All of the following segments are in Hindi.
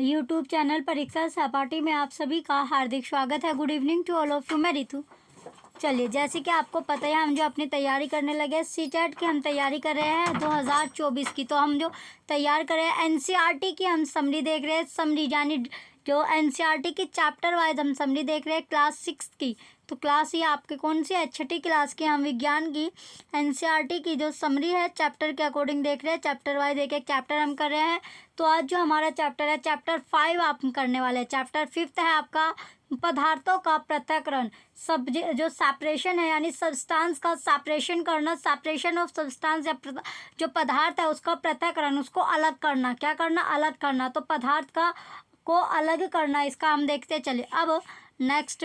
यूट्यूब चैनल परीक्षा सहपाठी में आप सभी का हार्दिक स्वागत है। Good evening to all of you. मैं रितु। चलिए, जैसे कि आपको पता है, हम जो अपनी तैयारी करने लगे सीटेट की हम तैयारी कर रहे हैं 2024 की। तो हम जो तैयार कर रहे हैं एनसीईआरटी की हम समरी देख रहे हैं। समरी यानी जो एनसीईआरटी की चैप्टर वाइज हम समरी देख रहे हैं क्लास 6 की। तो क्लास ये आपके कौन सी है? छठी क्लास की। हम विज्ञान की एनसीईआरटी की जो समरी है चैप्टर के अकॉर्डिंग देख रहे हैं। चैप्टर वाइज एक एक चैप्टर हम कर रहे हैं। तो आज जो हमारा चैप्टर है चैप्टर 5 आप करने वाले हैं। चैप्टर 5 है आपका पदार्थों का पृथक्करण। सब जो सेपरेशन है यानी सब्सटेंस का सेपरेशन करना, सेपरेशन ऑफ सब्सटेंस या जो पदार्थ है उसका पृथक्करण, उसको अलग करना। क्या करना? अलग करना। तो पदार्थ का को अलग करना, इसका हम देखते चलिए। अब नेक्स्ट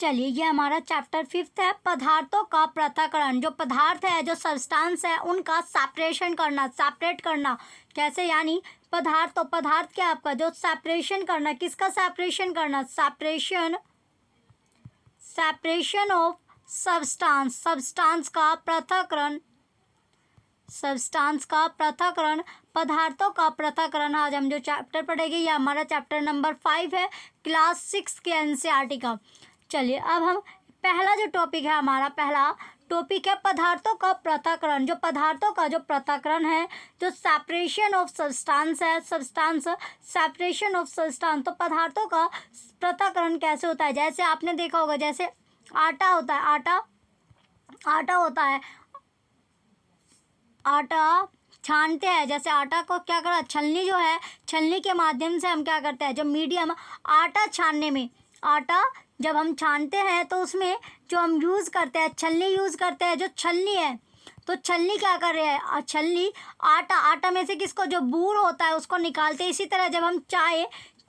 चलिए, ये हमारा चैप्टर 5 है पदार्थों का पृथक्करण। जो पदार्थ है, जो सब्सटेंस है, उनका सेपरेशन करना, सेपरेट करना। कैसे? यानी पदार्थ, तो पदार्थ क्या आपका जो सेपरेशन करना, किसका सेपरेशन करना? सेपरेशन ऑफ सब्सटेंस, सब्सटेंस का पृथक्करण, सब्सटेंस का पृथक्करण, पदार्थों का पृथक्करण। आज हम जो चैप्टर पढ़ेंगे ये हमारा चैप्टर नंबर 5 है क्लास 6 के एनसीईआरटी का। चलिए, अब हम पहला जो टॉपिक है, हमारा पहला टॉपिक है पदार्थों का पृथक्करण। जो पदार्थों का जो पृथक्करण है, जो सेपरेशन ऑफ सब्सटेंस है, सब्सटेंस सेपरेशन ऑफ सब्सटेंस। तो पदार्थों का पृथक्करण कैसे होता है? जैसे आपने देखा होगा, जैसे आटा होता है, आटा होता है, आटा छानते हैं। जैसे आटा को क्या करा, छलनी जो है, छलनी के माध्यम से हम क्या करते हैं, जो मीडियम आटा छानने में, आटा जब हम छानते हैं तो उसमें जो हम यूज़ करते हैं छलनी यूज़ करते हैं। जो छलनी है, तो छलनी क्या कर रहे हैं? छलनी आटा में से किसको, जो बूर होता है उसको निकालते हैं। इसी तरह जब हम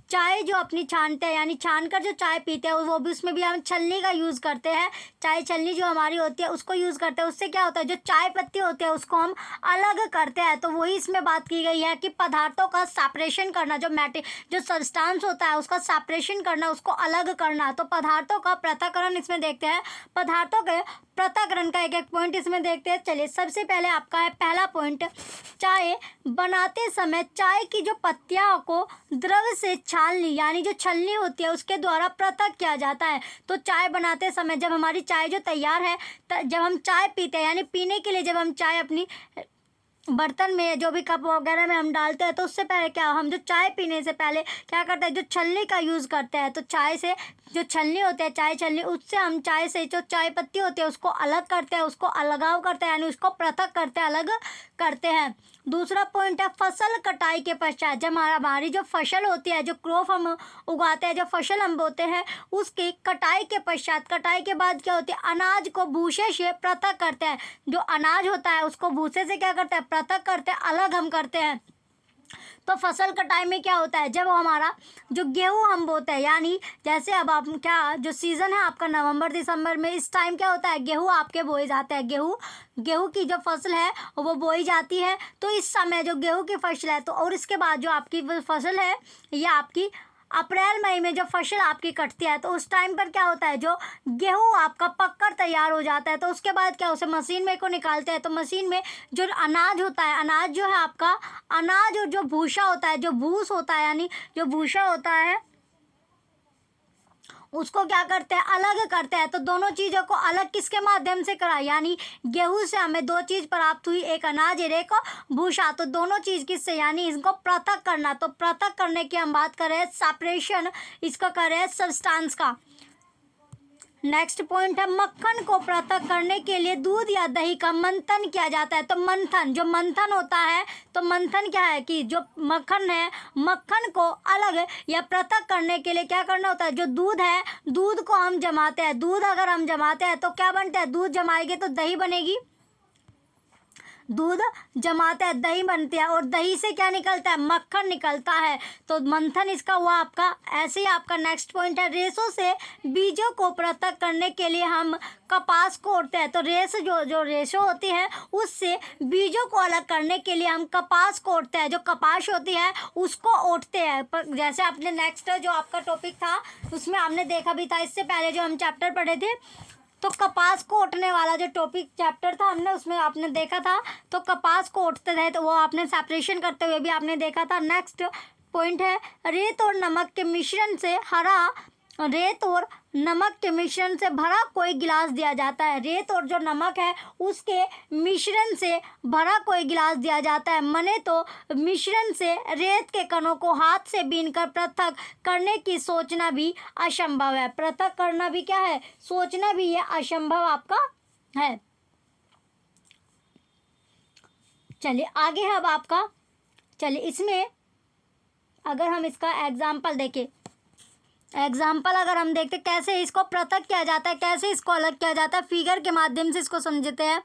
चाय जो अपनी छानते हैं, यानी छानकर जो चाय पीते हैं, वो भी उसमें भी हम छलनी का यूज़ करते हैं। चाय छलनी जो हमारी होती है उसको यूज़ करते हैं। उससे क्या होता है, जो चाय पत्ती होती है उसको हम अलग करते हैं। तो वही इसमें बात की गई है कि पदार्थों का सेपरेशन करना, जो सब्सटेंस होता है उसका सेपरेशन करना, उसको अलग करना। तो पदार्थों का पृथक्करण इसमें देखते हैं। पदार्थों के पृथक्करण का एक एक पॉइंट इसमें देखते हैं। चलिए, सबसे पहले आपका है पहला पॉइंट, चाय बनाते समय चाय की जो पत्तियां को द्रव से छाननी, यानी जो छलनी होती है उसके द्वारा पृथक किया जाता है। तो चाय बनाते समय जब हमारी चाय जो तैयार है, जब हम चाय पीते हैं, यानी पीने के लिए जब हम चाय अपनी बर्तन में जो भी कप वगैरह में हम डालते हैं, तो उससे पहले क्या, हम जो चाय पीने से पहले क्या करते हैं, जो छलनी का यूज़ करते हैं। तो चाय से जो छलनी होती है, चाय छलनी, उससे हम चाय से जो चाय पत्ती होती है उसको अलग करते हैं, उसको अलगाव करते हैं, यानी उसको पृथक करते हैं, अलग करते हैं। दूसरा पॉइंट है फसल कटाई के पश्चात। जब हमारी जो फसल होती है, जो क्रॉप हम उगाते हैं, जो फसल हम बोते हैं, उसकी कटाई के पश्चात, कटाई के बाद क्या होती है, अनाज को भूसे से पृथक करते हैं। जो अनाज होता है उसको भूसे से क्या करते हैं, पृथक करते हैं, अलग हम करते हैं। तो फसल कटाई में क्या होता है, जब हमारा जो गेहूँ हम बोते हैं, यानी जैसे अब आप क्या, जो सीज़न है आपका नवंबर दिसंबर में, इस टाइम क्या होता है, गेहूँ आपके बोए जाते हैं। गेहूँ की जो फसल है वो बोई जाती है। तो इस समय जो गेहूँ की फसल है, तो और इसके बाद जो आपकी फसल है, ये आपकी अप्रैल मई में जो फसल आपकी कटती है, तो उस टाइम पर क्या होता है, जो गेहूँ आपका पककर तैयार हो जाता है। तो उसके बाद क्या, उसे मशीन में को निकालते हैं। तो मशीन में जो अनाज होता है, अनाज जो है आपका, अनाज और जो भूसा होता है, जो भूस होता है, यानी जो भूसा होता है, उसको क्या करते हैं, अलग करते हैं। तो दोनों चीज़ों को अलग किसके माध्यम से करा, यानी गेहूं से हमें दो चीज़ प्राप्त हुई, एक अनाज और एक भूसा। तो दोनों चीज़ किससे, यानी इसको पृथक करना। तो पृथक करने की हम बात कर रहे हैं, सेपरेशन इसको कर रहे हैं सब्सटेंस का। नेक्स्ट पॉइंट है मक्खन को पृथक करने के लिए दूध या दही का मंथन किया जाता है। तो मंथन, जो मंथन होता है, तो मंथन क्या है कि जो मक्खन है, मक्खन को अलग या पृथक करने के लिए क्या करना होता है, जो दूध है, दूध को हम जमाते हैं। दूध अगर हम जमाते हैं तो क्या बनता है, दूध जमाएंगे तो दही बनेगी। दूध जमाते हैं, दही बनती है, और दही से क्या निकलता है, मक्खन निकलता है। तो मंथन इसका हुआ आपका। ऐसे ही आपका नेक्स्ट पॉइंट है रेशों से बीजों को पृथक करने के लिए हम कपास को ओढ़ते हैं। तो रेश जो रेशो होती है, उससे बीजों को अलग करने के लिए हम कपास को ओढ़ते हैं। जो कपास होती है उसको ओढ़ते हैं। पर जैसे आपने नेक्स्ट जो आपका टॉपिक था उसमें आपने देखा भी था, इससे पहले जो हम चैप्टर पढ़े थे तो कपास कोटने वाला जो टॉपिक चैप्टर था हमने उसमें आपने देखा था, तो कपास कोटते थे तो वो आपने सेपरेशन करते हुए भी आपने देखा था। नेक्स्ट पॉइंट है रेत और नमक के मिश्रण से रेत और नमक के मिश्रण से भरा कोई गिलास दिया जाता है। रेत और जो नमक है उसके मिश्रण से भरा कोई गिलास दिया जाता है। मने तो मिश्रण से रेत के कणों को हाथ से बीनकर पृथक करने की सोचना भी असंभव है। पृथक करना भी क्या है, सोचना भी ये असंभव आपका है। चलिए आगे है अब आपका, चलिए इसमें अगर हम इसका एग्जाम्पल देखें, एग्जाम्पल अगर हम देखते कैसे इसको पृथक किया जाता है, कैसे इसको अलग किया जाता है, फिगर के माध्यम से इसको समझते हैं।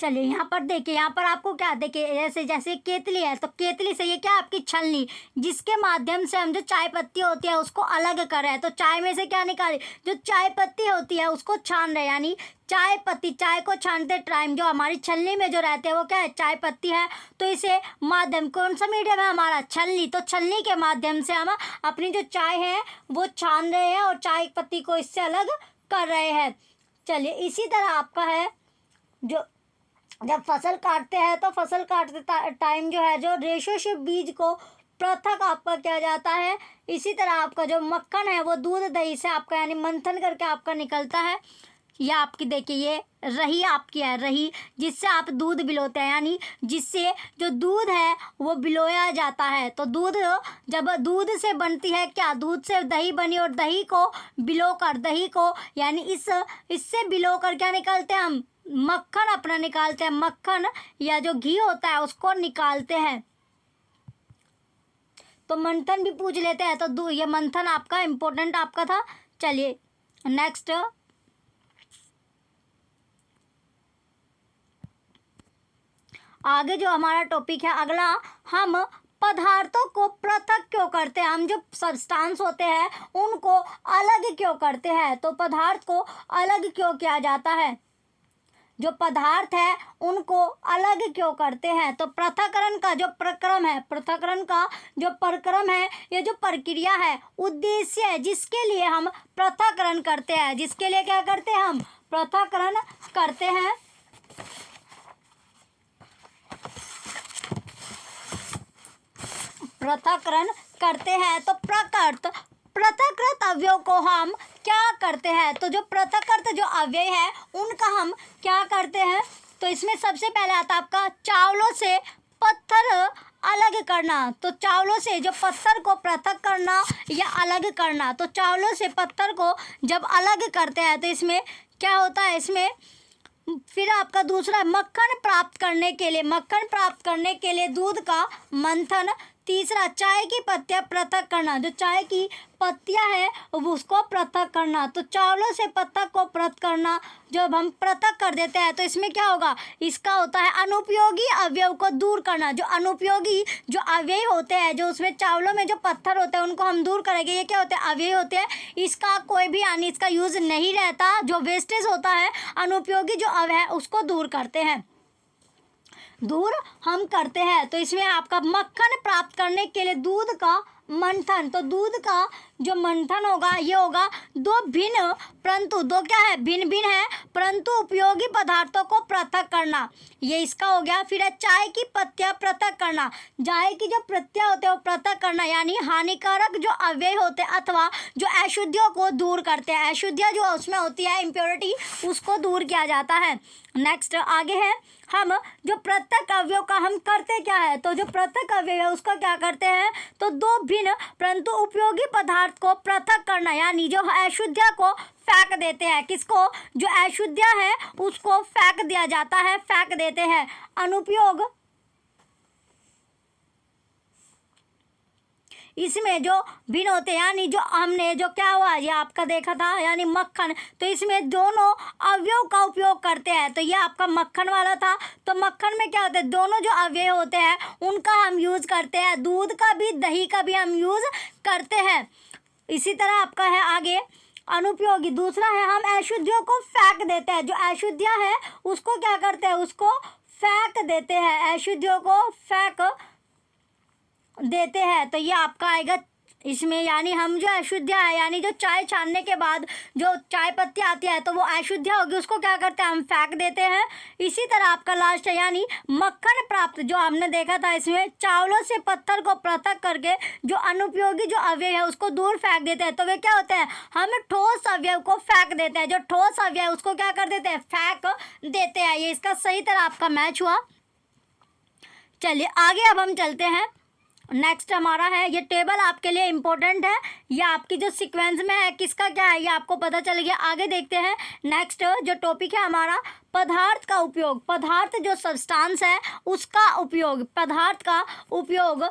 चलिए यहाँ पर देखिए, यहाँ पर आपको क्या देखिए, जैसे केतली है तो केतली से ये क्या आपकी छलनी, जिसके माध्यम से हम जो चाय पत्ती होती है उसको अलग कर रहे हैं। तो चाय में से क्या निकाले, जो चाय पत्ती होती है उसको छान रहे, यानी चाय पत्ती, चाय को छानते टाइम जो हमारी छलनी में जो रहते हैं वो क्या है, चाय पत्ती है। तो इसे माध्यम कौन सा मीडियम है हमारा, छलनी। तो छलनी के माध्यम से हम अपनी जो चाय है वो छान रहे हैं और चाय पत्ती को इससे अलग कर रहे हैं। चलिए इसी तरह आपका है जो जब फसल काटते हैं तो फसल काटते टाइम जो है जो रेशो से बीज को पृथक आपका किया जाता है। इसी तरह आपका जो मक्खन है वो दूध दही से आपका यानी मंथन करके आपका निकलता है। यह आपकी देखिए ये रही आपकी है, रही जिससे आप दूध बिलोते हैं, यानी जिससे जो दूध है वो बिलोया जाता है। तो दूध जब दूध से बनती है क्या, दूध से दही बनी और दही को बिलो कर, दही को यानी इससे बिलो कर क्या निकालते हैं हम, मक्खन अपना निकालते हैं। मक्खन या जो घी होता है उसको निकालते हैं। तो मंथन भी पूछ लेते हैं, तो ये मंथन आपका इम्पोर्टेंट आपका था। चलिए नेक्स्ट आगे जो हमारा टॉपिक है अगला, हम पदार्थों को पृथक क्यों करते हैं, हम जो सब्सटेंस होते हैं उनको अलग क्यों करते हैं। तो पदार्थ को अलग क्यों किया जाता है, जो पदार्थ है उनको अलग क्यों करते हैं। तो पृथक्करण का जो प्रक्रम है, पृथक्करण का जो प्रक्रम है, ये जो प्रक्रिया है, उद्देश्य है जिसके लिए हम पृथक्करण करते हैं, जिसके लिए क्या करते हैं हम पृथक्करण करते हैं। पृथक्करण करते हैं तो पृथकृत अवयव को हम क्या करते हैं, तो जो पृथकृत जो अवयव है उनका हम क्या करते हैं। तो इसमें सबसे पहले आता है आपका चावलों से पत्थर अलग करना। तो चावलों से जो पत्थर को पृथक करना या अलग करना, तो चावलों से पत्थर को जब अलग करते हैं तो इसमें क्या होता है, इसमें फिर आपका दूसरा मक्खन प्राप्त करने के लिए, मक्खन प्राप्त करने के लिए दूध का मंथन। तीसरा चाय की पत्तियां पृथक करना, जो चाय की पत्तियां है उसको पृथक करना। तो चावलों से पत्थर को पृथक करना, जब हम पृथक कर देते हैं तो इसमें क्या होगा, इसका होता है अनुपयोगी अवयव को दूर करना। जो अनुपयोगी जो अवयव होते हैं, जो उसमें चावलों में जो पत्थर होते हैं उनको हम दूर करेंगे। ये क्या होते हैं, अवयव होते हैं, इसका कोई भी यानी इसका यूज़ नहीं रहता। जो वेस्टेज होता है अनुपयोगी जो अवयव है उसको दूर करते हैं, दूर हम करते हैं। तो इसमें आपका मक्खन प्राप्त करने के लिए दूध का मंथन। तो दूध का जो मंथन होगा ये होगा दो भिन्न, परंतु दो क्या है, भिन्न भिन्न है परंतु उपयोगी पदार्थों को पृथक करना, ये इसका हो गया। फिर है चाय की पत्तियां पृथक करना, चाय की जो पत्तियां होते हैं वो पृथक करना, यानी हानिकारक जो अवयव होते हैं अथवा जो अशुद्धियों को दूर करते हैं। अशुद्धियाँ जो उसमें होती है इम्प्योरिटी, उसको दूर किया जाता है। नेक्स्ट आगे है, हम जो पृथक अवयव का हम करते क्या है, तो जो पृथक अवयव है उसका क्या करते हैं, तो दो भिन्न परंतु उपयोगी पदार्थ को पृथक करना, यानी जो अशुद्धियाँ को फेंक देते हैं। किसको, जो अशुद्धियाँ है उसको फेंक दिया जाता है, फेंक देते हैं। अनुपयोग, इसमें जो भिन्न होते हैं यानी जो हमने जो क्या हुआ ये आपका देखा था यानी मक्खन, तो इसमें दोनों अवयव का उपयोग करते हैं। तो ये आपका मक्खन वाला था। तो मक्खन में क्या होता है, दोनों जो अवयव होते हैं उनका हम यूज़ करते हैं, दूध का भी दही का भी हम यूज़ करते हैं। इसी तरह आपका है आगे अनुपयोगी, दूसरा है हम अशुद्धियों को फेंक देते हैं। जो अशुद्धियाँ है उसको क्या करते हैं, उसको फेंक देते हैं, अशुद्धियों को फेंक देते हैं। तो ये आपका आएगा इसमें यानी हम जो अशुद्धियाँ है यानी जो चाय छानने के बाद जो चाय पत्ती आती है तो वो अशुद्धियाँ होगी, उसको क्या करते हैं हम फेंक देते हैं। इसी तरह आपका लास्ट है यानी मक्खन प्राप्त, जो हमने देखा था इसमें चावलों से पत्थर को पृथक करके जो अनुपयोगी जो अवयव है उसको दूर फेंक देते हैं। तो वे क्या होते हैं, हम ठोस अवयव को फेंक देते हैं, जो ठोस अवयव उसको क्या कर देते हैं, फेंक देते हैं। ये इसका सही तरह आपका मैच हुआ। चलिए आगे अब हम चलते हैं। नेक्स्ट हमारा है, ये टेबल आपके लिए इम्पोर्टेंट है, ये आपकी जो सीक्वेंस में है किसका क्या है ये आपको पता चल गया। आगे देखते हैं नेक्स्ट जो टॉपिक है हमारा, पदार्थ का उपयोग। पदार्थ जो सब्सटेंस है उसका उपयोग, पदार्थ का उपयोग।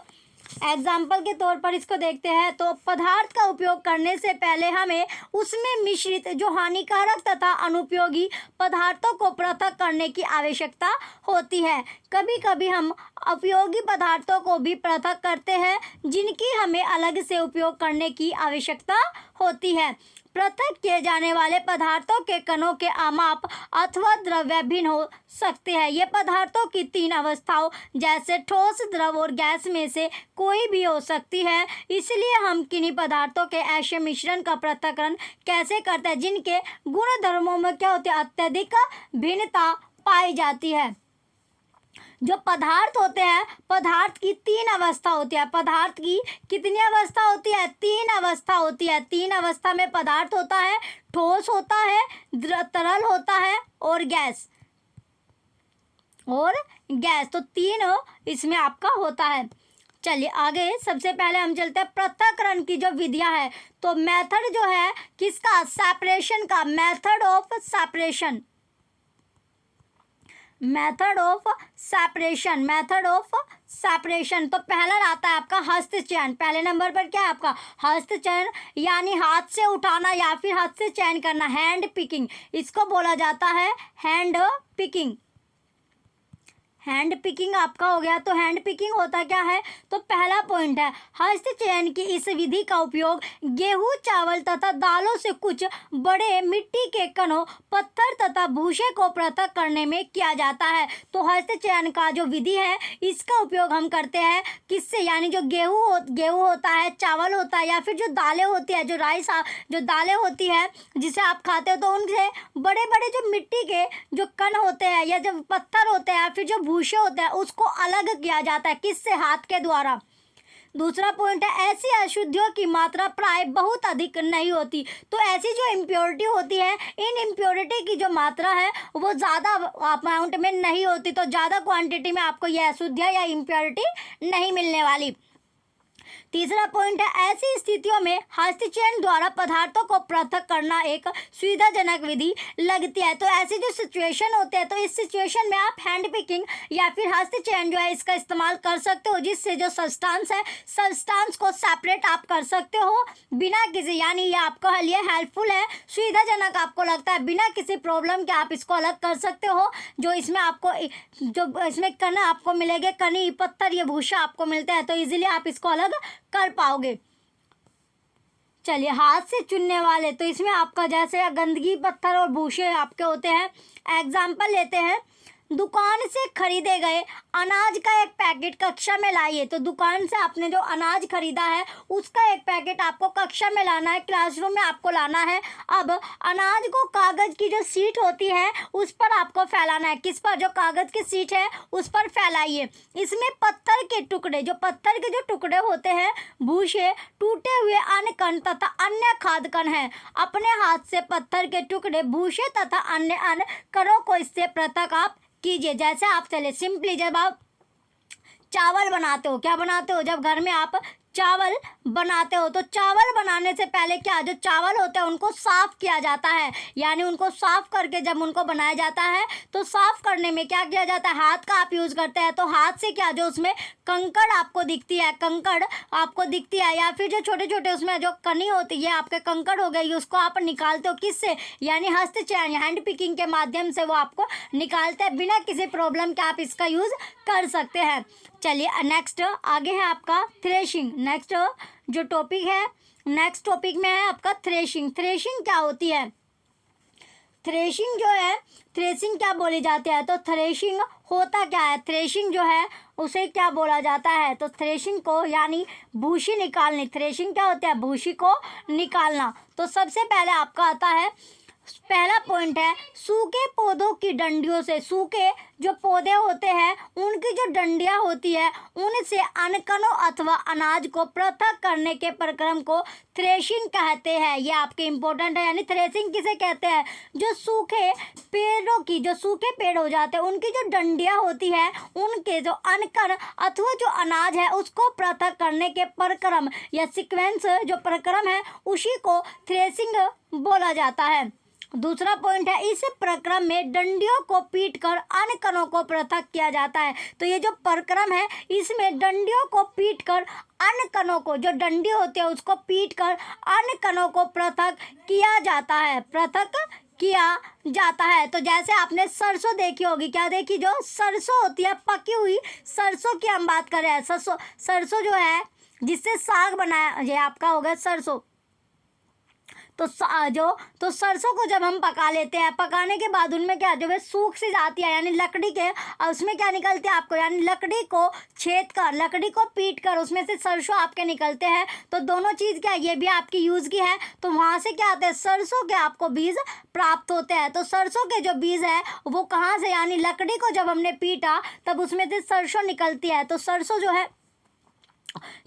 एग्जाम्पल के तौर पर इसको देखते हैं तो पदार्थ का उपयोग करने से पहले हमें उसमें मिश्रित जो हानिकारक तथा अनुपयोगी पदार्थों को पृथक करने की आवश्यकता होती है। कभी कभी हम उपयोगी पदार्थों को भी पृथक करते हैं जिनकी हमें अलग से उपयोग करने की आवश्यकता होती है। पृथक किए जाने वाले पदार्थों के कणों के माप अथवा द्रव्य भिन्न हो सकते हैं। ये पदार्थों की 3 अवस्थाओं जैसे ठोस, द्रव और गैस में से कोई भी हो सकती है। इसलिए हम किन्हीं पदार्थों के ऐसे मिश्रण का पृथक्करण कैसे करते हैं जिनके गुण धर्मों में क्या होती है, अत्यधिक भिन्नता पाई जाती है। जो पदार्थ होते हैं, पदार्थ की 3 अवस्था होती है। पदार्थ की कितनी अवस्था होती है, 3 अवस्था होती है। 3 अवस्था में पदार्थ होता है, ठोस होता है, तरल होता है और गैस। तो 3 इसमें आपका होता है। चलिए आगे सबसे पहले हम चलते हैं पृथक्करण की जो विधियां है। तो मेथड जो है किसका, सेपरेशन का, method of separation. Method of separation. तो पहला आता है आपका हस्तचयन। पहले नंबर पर क्या है आपका हस्तचयन, यानी हाथ से उठाना या फिर हाथ से चयन करना, हैंड पिकिंग, इसको बोला जाता है हैंड पिकिंग। हैंड पिकिंग आपका हो गया। तो हैंड पिकिंग होता क्या है, तो पहला पॉइंट है हस्तचयन की इस विधि का उपयोग गेहूं, चावल तथा दालों से कुछ बड़े मिट्टी के कणों, पत्थर तथा भूसे को पृथक करने में किया जाता है। तो हस्तचयन का जो विधि है इसका उपयोग हम करते हैं किससे, यानी जो गेहूं होता है, चावल होता है या फिर जो दालें होती है, जो राइस जो दालें होती है जिसे आप खाते हो, तो उनसे बड़े बड़े जो मिट्टी के जो कण होते हैं या जो पत्थर होते हैं या फिर जो भूसे होते हैं उसको अलग किया जाता है, किससे, हाथ के द्वारा। दूसरा पॉइंट है ऐसी अशुद्धियों की मात्रा प्राय बहुत अधिक नहीं होती। तो ऐसी जो इम्प्योरिटी होती है, इन इम्प्योरिटी की जो मात्रा है वो ज़्यादा अमाउंट में नहीं होती, तो ज़्यादा क्वांटिटी में आपको यह अशुद्धियाँ या इम्प्योरिटी नहीं मिलने वाली। तीसरा पॉइंट है ऐसी स्थितियों में हस्तचयन द्वारा पदार्थों को पृथक करना एक सुविधाजनक विधि लगती है। तो ऐसी जो सिचुएशन होते हैं तो इस सिचुएशन में आप हैंड पिकिंग या फिर हस्तचयन जो है इसका इस्तेमाल कर सकते हो, जिससे जो सब्सटेंस है सब्सटेंस को सेपरेट आप कर सकते हो बिना किसी, यानी ये आपको लिए हेल्पफुल है, सुविधाजनक आपको लगता है, बिना किसी प्रॉब्लम के आप इसको अलग कर सकते हो। जो इसमें आपको जो इसमें कण आपको मिलेंगे, कणी, पत्थर, ये भूसा आपको मिलते हैं, तो इजीली आप इसको अलग कर पाओगे। चलिए हाथ से चुनने वाले, तो इसमें आपका जैसे गंदगी, पत्थर और भूसे आपके होते हैं। एग्जाम्पल लेते हैं, दुकान से खरीदे गए अनाज का एक पैकेट कक्षा में लाइए। तो दुकान से आपने जो अनाज खरीदा है उसका एक पैकेट आपको कक्षा में लाना है, क्लासरूम में आपको लाना है। अब अनाज को कागज़ की जो सीट होती है उस पर आपको फैलाना है। किस पर, जो कागज़ की सीट है उस पर फैलाइए। इसमें पत्थर के टुकड़े, जो पत्थर के जो टुकड़े होते हैं, भूसे, टूटे हुए अन्य कण तथा अन्य खाद्य कण हैं। अपने हाथ से पत्थर के टुकड़े, भूसे तथा अन्य कणों को इससे पृथक आप कीजिए। जैसे आप चले सिंपली, जब आप चावल बनाते हो, क्या बनाते हो, जब घर में आप चावल बनाते हो तो चावल बनाने से पहले क्या, जो चावल होते हैं उनको साफ़ किया जाता है, यानी उनको साफ़ करके जब उनको बनाया जाता है तो साफ़ करने में क्या किया जाता है, हाथ का आप यूज़ करते हैं। तो हाथ से क्या, जो उसमें कंकड़ आपको दिखती है, कंकड़ आपको दिखती है, या फिर जो छोटे छोटे उसमें जो कनी होती है आपके कंकड़ हो गई, उसको आप निकालते हो किससे, यानी हस्तचयन, हैंड पिकिंग के माध्यम से वो आपको निकालते हैं। बिना किसी प्रॉब्लम के आप इसका यूज़ कर सकते हैं। चलिए नेक्स्ट आगे है आपका थ्रेशिंग। नेक्स्ट जो टॉपिक है, नेक्स्ट टॉपिक में है आपका थ्रेशिंग। थ्रेशिंग क्या होती है, थ्रेशिंग जो है, थ्रेशिंग क्या बोली जाती है, तो थ्रेशिंग होता क्या है, थ्रेशिंग जो है उसे क्या बोला जाता है, तो थ्रेशिंग को यानी भूसी निकालनी, थ्रेशिंग क्या होता है, भूसी को निकालना। तो सबसे पहले आपका आता है, पहला पॉइंट है सूखे पौधों की डंडियों से, सूखे जो पौधे होते हैं उनकी जो डंडियां होती है उनसे अनकनों अथवा अनाज को पृथक करने के प्रक्रम को थ्रेशिंग कहते हैं। ये आपके इम्पोर्टेंट है, यानी थ्रेशिंग किसे कहते हैं, जो सूखे पेड़ों की, जो सूखे पेड़ हो जाते हैं उनकी जो डंडियां होती है उनके जो अनकन अथवा जो अनाज है उसको पृथक करने के प्रक्रम या सीक्वेंस जो प्रक्रम है उसी को थ्रेशिंग बोला जाता है। दूसरा पॉइंट है इस प्रक्रम में डंडियों को पीटकर अन्य कणों को पृथक किया जाता है। तो ये जो प्रक्रम है इसमें डंडियों को पीटकर अन्य कणों को, जो डंडी होती है उसको पीटकर अन्य कणों को पृथक किया जाता है, पृथक किया जाता है। तो जैसे आपने सरसों देखी होगी, क्या देखी, जो सरसों होती है पकी हुई सरसों की हम बात कर रहे हैं, सरसों जो है जिससे साग बनाया, ये आपका हो गया सरसों। तो सरसों को जब हम पका लेते हैं, पकाने के बाद उनमें क्या जो है सूख सी जाती है, यानी लकड़ी के, उसमें क्या निकलते हैं आपको, यानी लकड़ी को छेद कर, लकड़ी को पीट कर उसमें से सरसों आपके निकलते हैं। तो दोनों चीज़ क्या, ये भी आपकी यूज़ की है। तो वहाँ से क्या आते हैं, सरसों के आपको बीज प्राप्त होते हैं। तो सरसों के जो बीज है वो कहाँ से, यानी लकड़ी को जब हमने पीटा तब उसमें से सरसों निकलती है। तो सरसों जो है,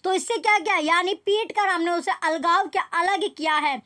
तो इससे क्या क्या, यानी पीट कर हमने उसे अलगाव क्या, अलग किया है।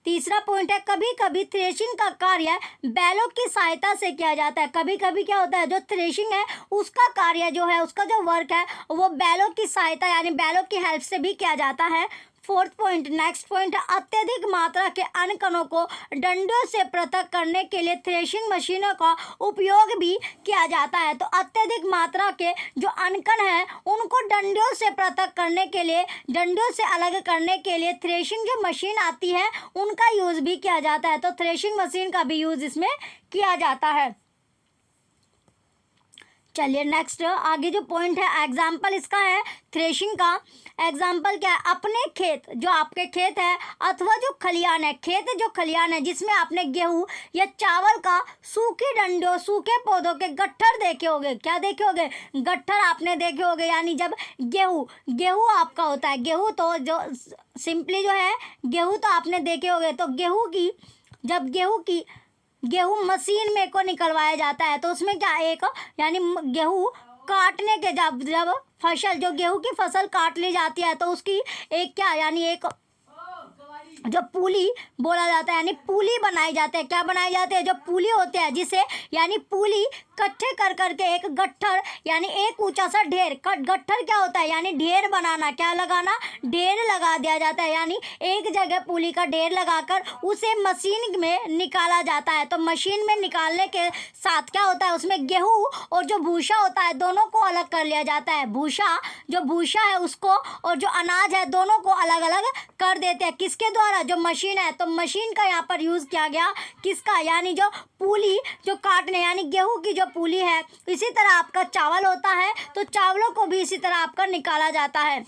तीसरा पॉइंट है कभी कभी थ्रेशिंग का कार्य बैलों की सहायता से किया जाता है। कभी कभी क्या होता है, जो थ्रेशिंग है उसका कार्य जो है, उसका जो वर्क है वो बैलों की सहायता यानी बैलों की हेल्प से भी किया जाता है। फोर्थ पॉइंट, नेक्स्ट पॉइंट है अत्यधिक मात्रा के अन्य कणों को डंडियों से पृथक करने के लिए थ्रेशिंग मशीनों का उपयोग भी किया जाता है। तो अत्यधिक मात्रा के जो अनकण हैं उनको डंडियों से पृथक करने के लिए, डंडियों से अलग करने के लिए थ्रेशिंग जो मशीन आती है उनका यूज़ भी किया जाता है। तो थ्रेशिंग मशीन का भी यूज़ इसमें किया जाता है। चलिए नेक्स्ट आगे जो पॉइंट है, एग्जाम्पल इसका है थ्रेशिंग का। एग्जाम्पल क्या है, अपने खेत, जो आपके खेत है अथवा जो खलियान है, खेत जो खलियान है जिसमें आपने गेहूं या चावल का सूखी डंडियों, सूखे पौधों के गट्ठर देखे होंगे। क्या देखे होंगे, गट्ठर आपने देखे होंगे। यानी जब गेहूं आपका होता है, गेहूं तो जो सिंपली जो है गेहूं तो आपने देखे होंगे। तो जब गेहूं मशीन में को निकलवाया जाता है तो उसमें क्या एक, यानी गेहूं काटने के जब फसल, जो गेहूं की फसल काट ली जाती है तो उसकी एक क्या, यानी एक जो पूली बोला जाता है, यानी पूली बनाई जाते हैं। क्या बनाए जाते हैं, जो पूली होते हैं, जिसे यानी पूली इकट्ठे कर करके एक गट्ठर, यानी एक ऊंचा सा ढेर, गट्ठर क्या होता है, यानी ढेर बनाना, क्या लगाना, ढेर लगा दिया जाता है। यानी एक जगह पूली का ढेर लगाकर उसे मशीन में निकाला जाता है। तो मशीन में निकालने के साथ क्या होता है, उसमें गेहूँ और जो भूसा होता है दोनों को अलग कर लिया जाता है। जो भूसा है उसको और जो अनाज है दोनों को अलग अलग कर देते हैं। किसके द्वारा, जो मशीन है। तो मशीन का यहाँ पर यूज़ किया गया किसका, यानी जो पूली जो काटने, यानी गेहूं की जो पूली है। इसी तरह आपका चावल होता है तो चावलों को भी इसी तरह आपका निकाला जाता है,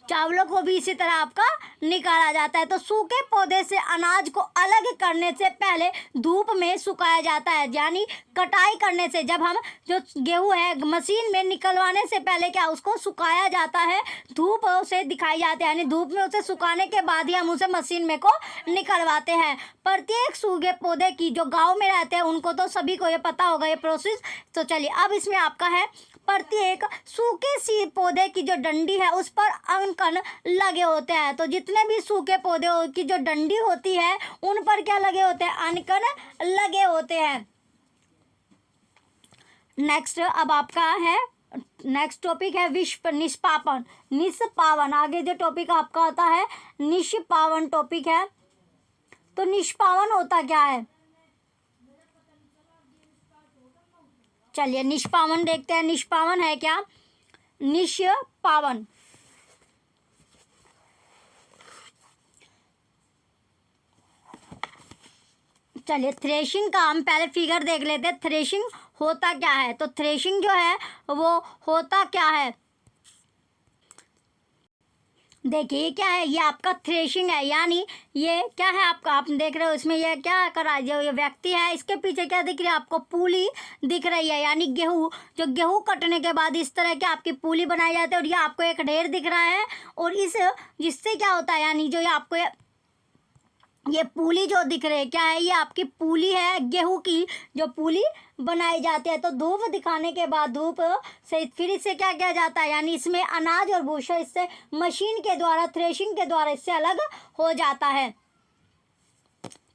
चावलों को भी इसी तरह आपका निकाला जाता है। तो सूखे पौधे से अनाज को अलग करने से पहले धूप में सुखाया जाता है, यानी कटाई करने से, जब हम जो गेहूं है मशीन में निकलवाने से पहले क्या उसको सुखाया जाता है, धूप से दिखाई जाती है, यानी धूप में उसे सुखाने के बाद ही हम उसे मशीन में को निकलवाते हैं। प्रत्येक सूखे पौधे की, जो गाँव में रहते हैं उनको तो सभी को ये पता होगा ये प्रोसेस। तो चलिए अब इसमें आपका है प्रत्येक सूखे सी पौधे की जो डंडी है उस पर अनकण लगे होते हैं। तो जितने भी सूखे पौधे की जो डंडी होती है उन पर क्या लगे होते हैं, अनकण लगे होते हैं। नेक्स्ट अब आपका है, नेक्स्ट टॉपिक है निष्पावन। आगे जो टॉपिक आपका आता है निष्पावन टॉपिक है। तो निष्पावन होता क्या है, चलिए निष्पावन देखते हैं। निष्पावन है क्या, निष्पावन चलिए थ्रेशिंग का हम पहले फिगर देख लेते हैं, थ्रेशिंग होता क्या है। तो थ्रेशिंग जो है वो होता क्या है, देखिए ये क्या है, ये आपका थ्रेशिंग है, यानी ये क्या है आपका, आप देख रहे हो इसमें ये क्या कर रहा है, जो ये व्यक्ति है इसके पीछे क्या दिख रही है आपको, पूली दिख रही है, यानी गेहूँ, जो गेहूँ कटने के बाद इस तरह की आपकी पूली बनाई जाती है और ये आपको एक ढेर दिख रहा है। और इस जिससे क्या होता है, यानी जो ये आपको ये पूली जो दिख रही है क्या है, ये आपकी पूली है, गेहूं की जो पूली बनाई जाती है। तो धूप दिखाने के बाद धूप से फिर इससे क्या किया जाता है, यानी इसमें अनाज और भूसा इससे मशीन के द्वारा, थ्रेशिंग के द्वारा इससे अलग हो जाता है।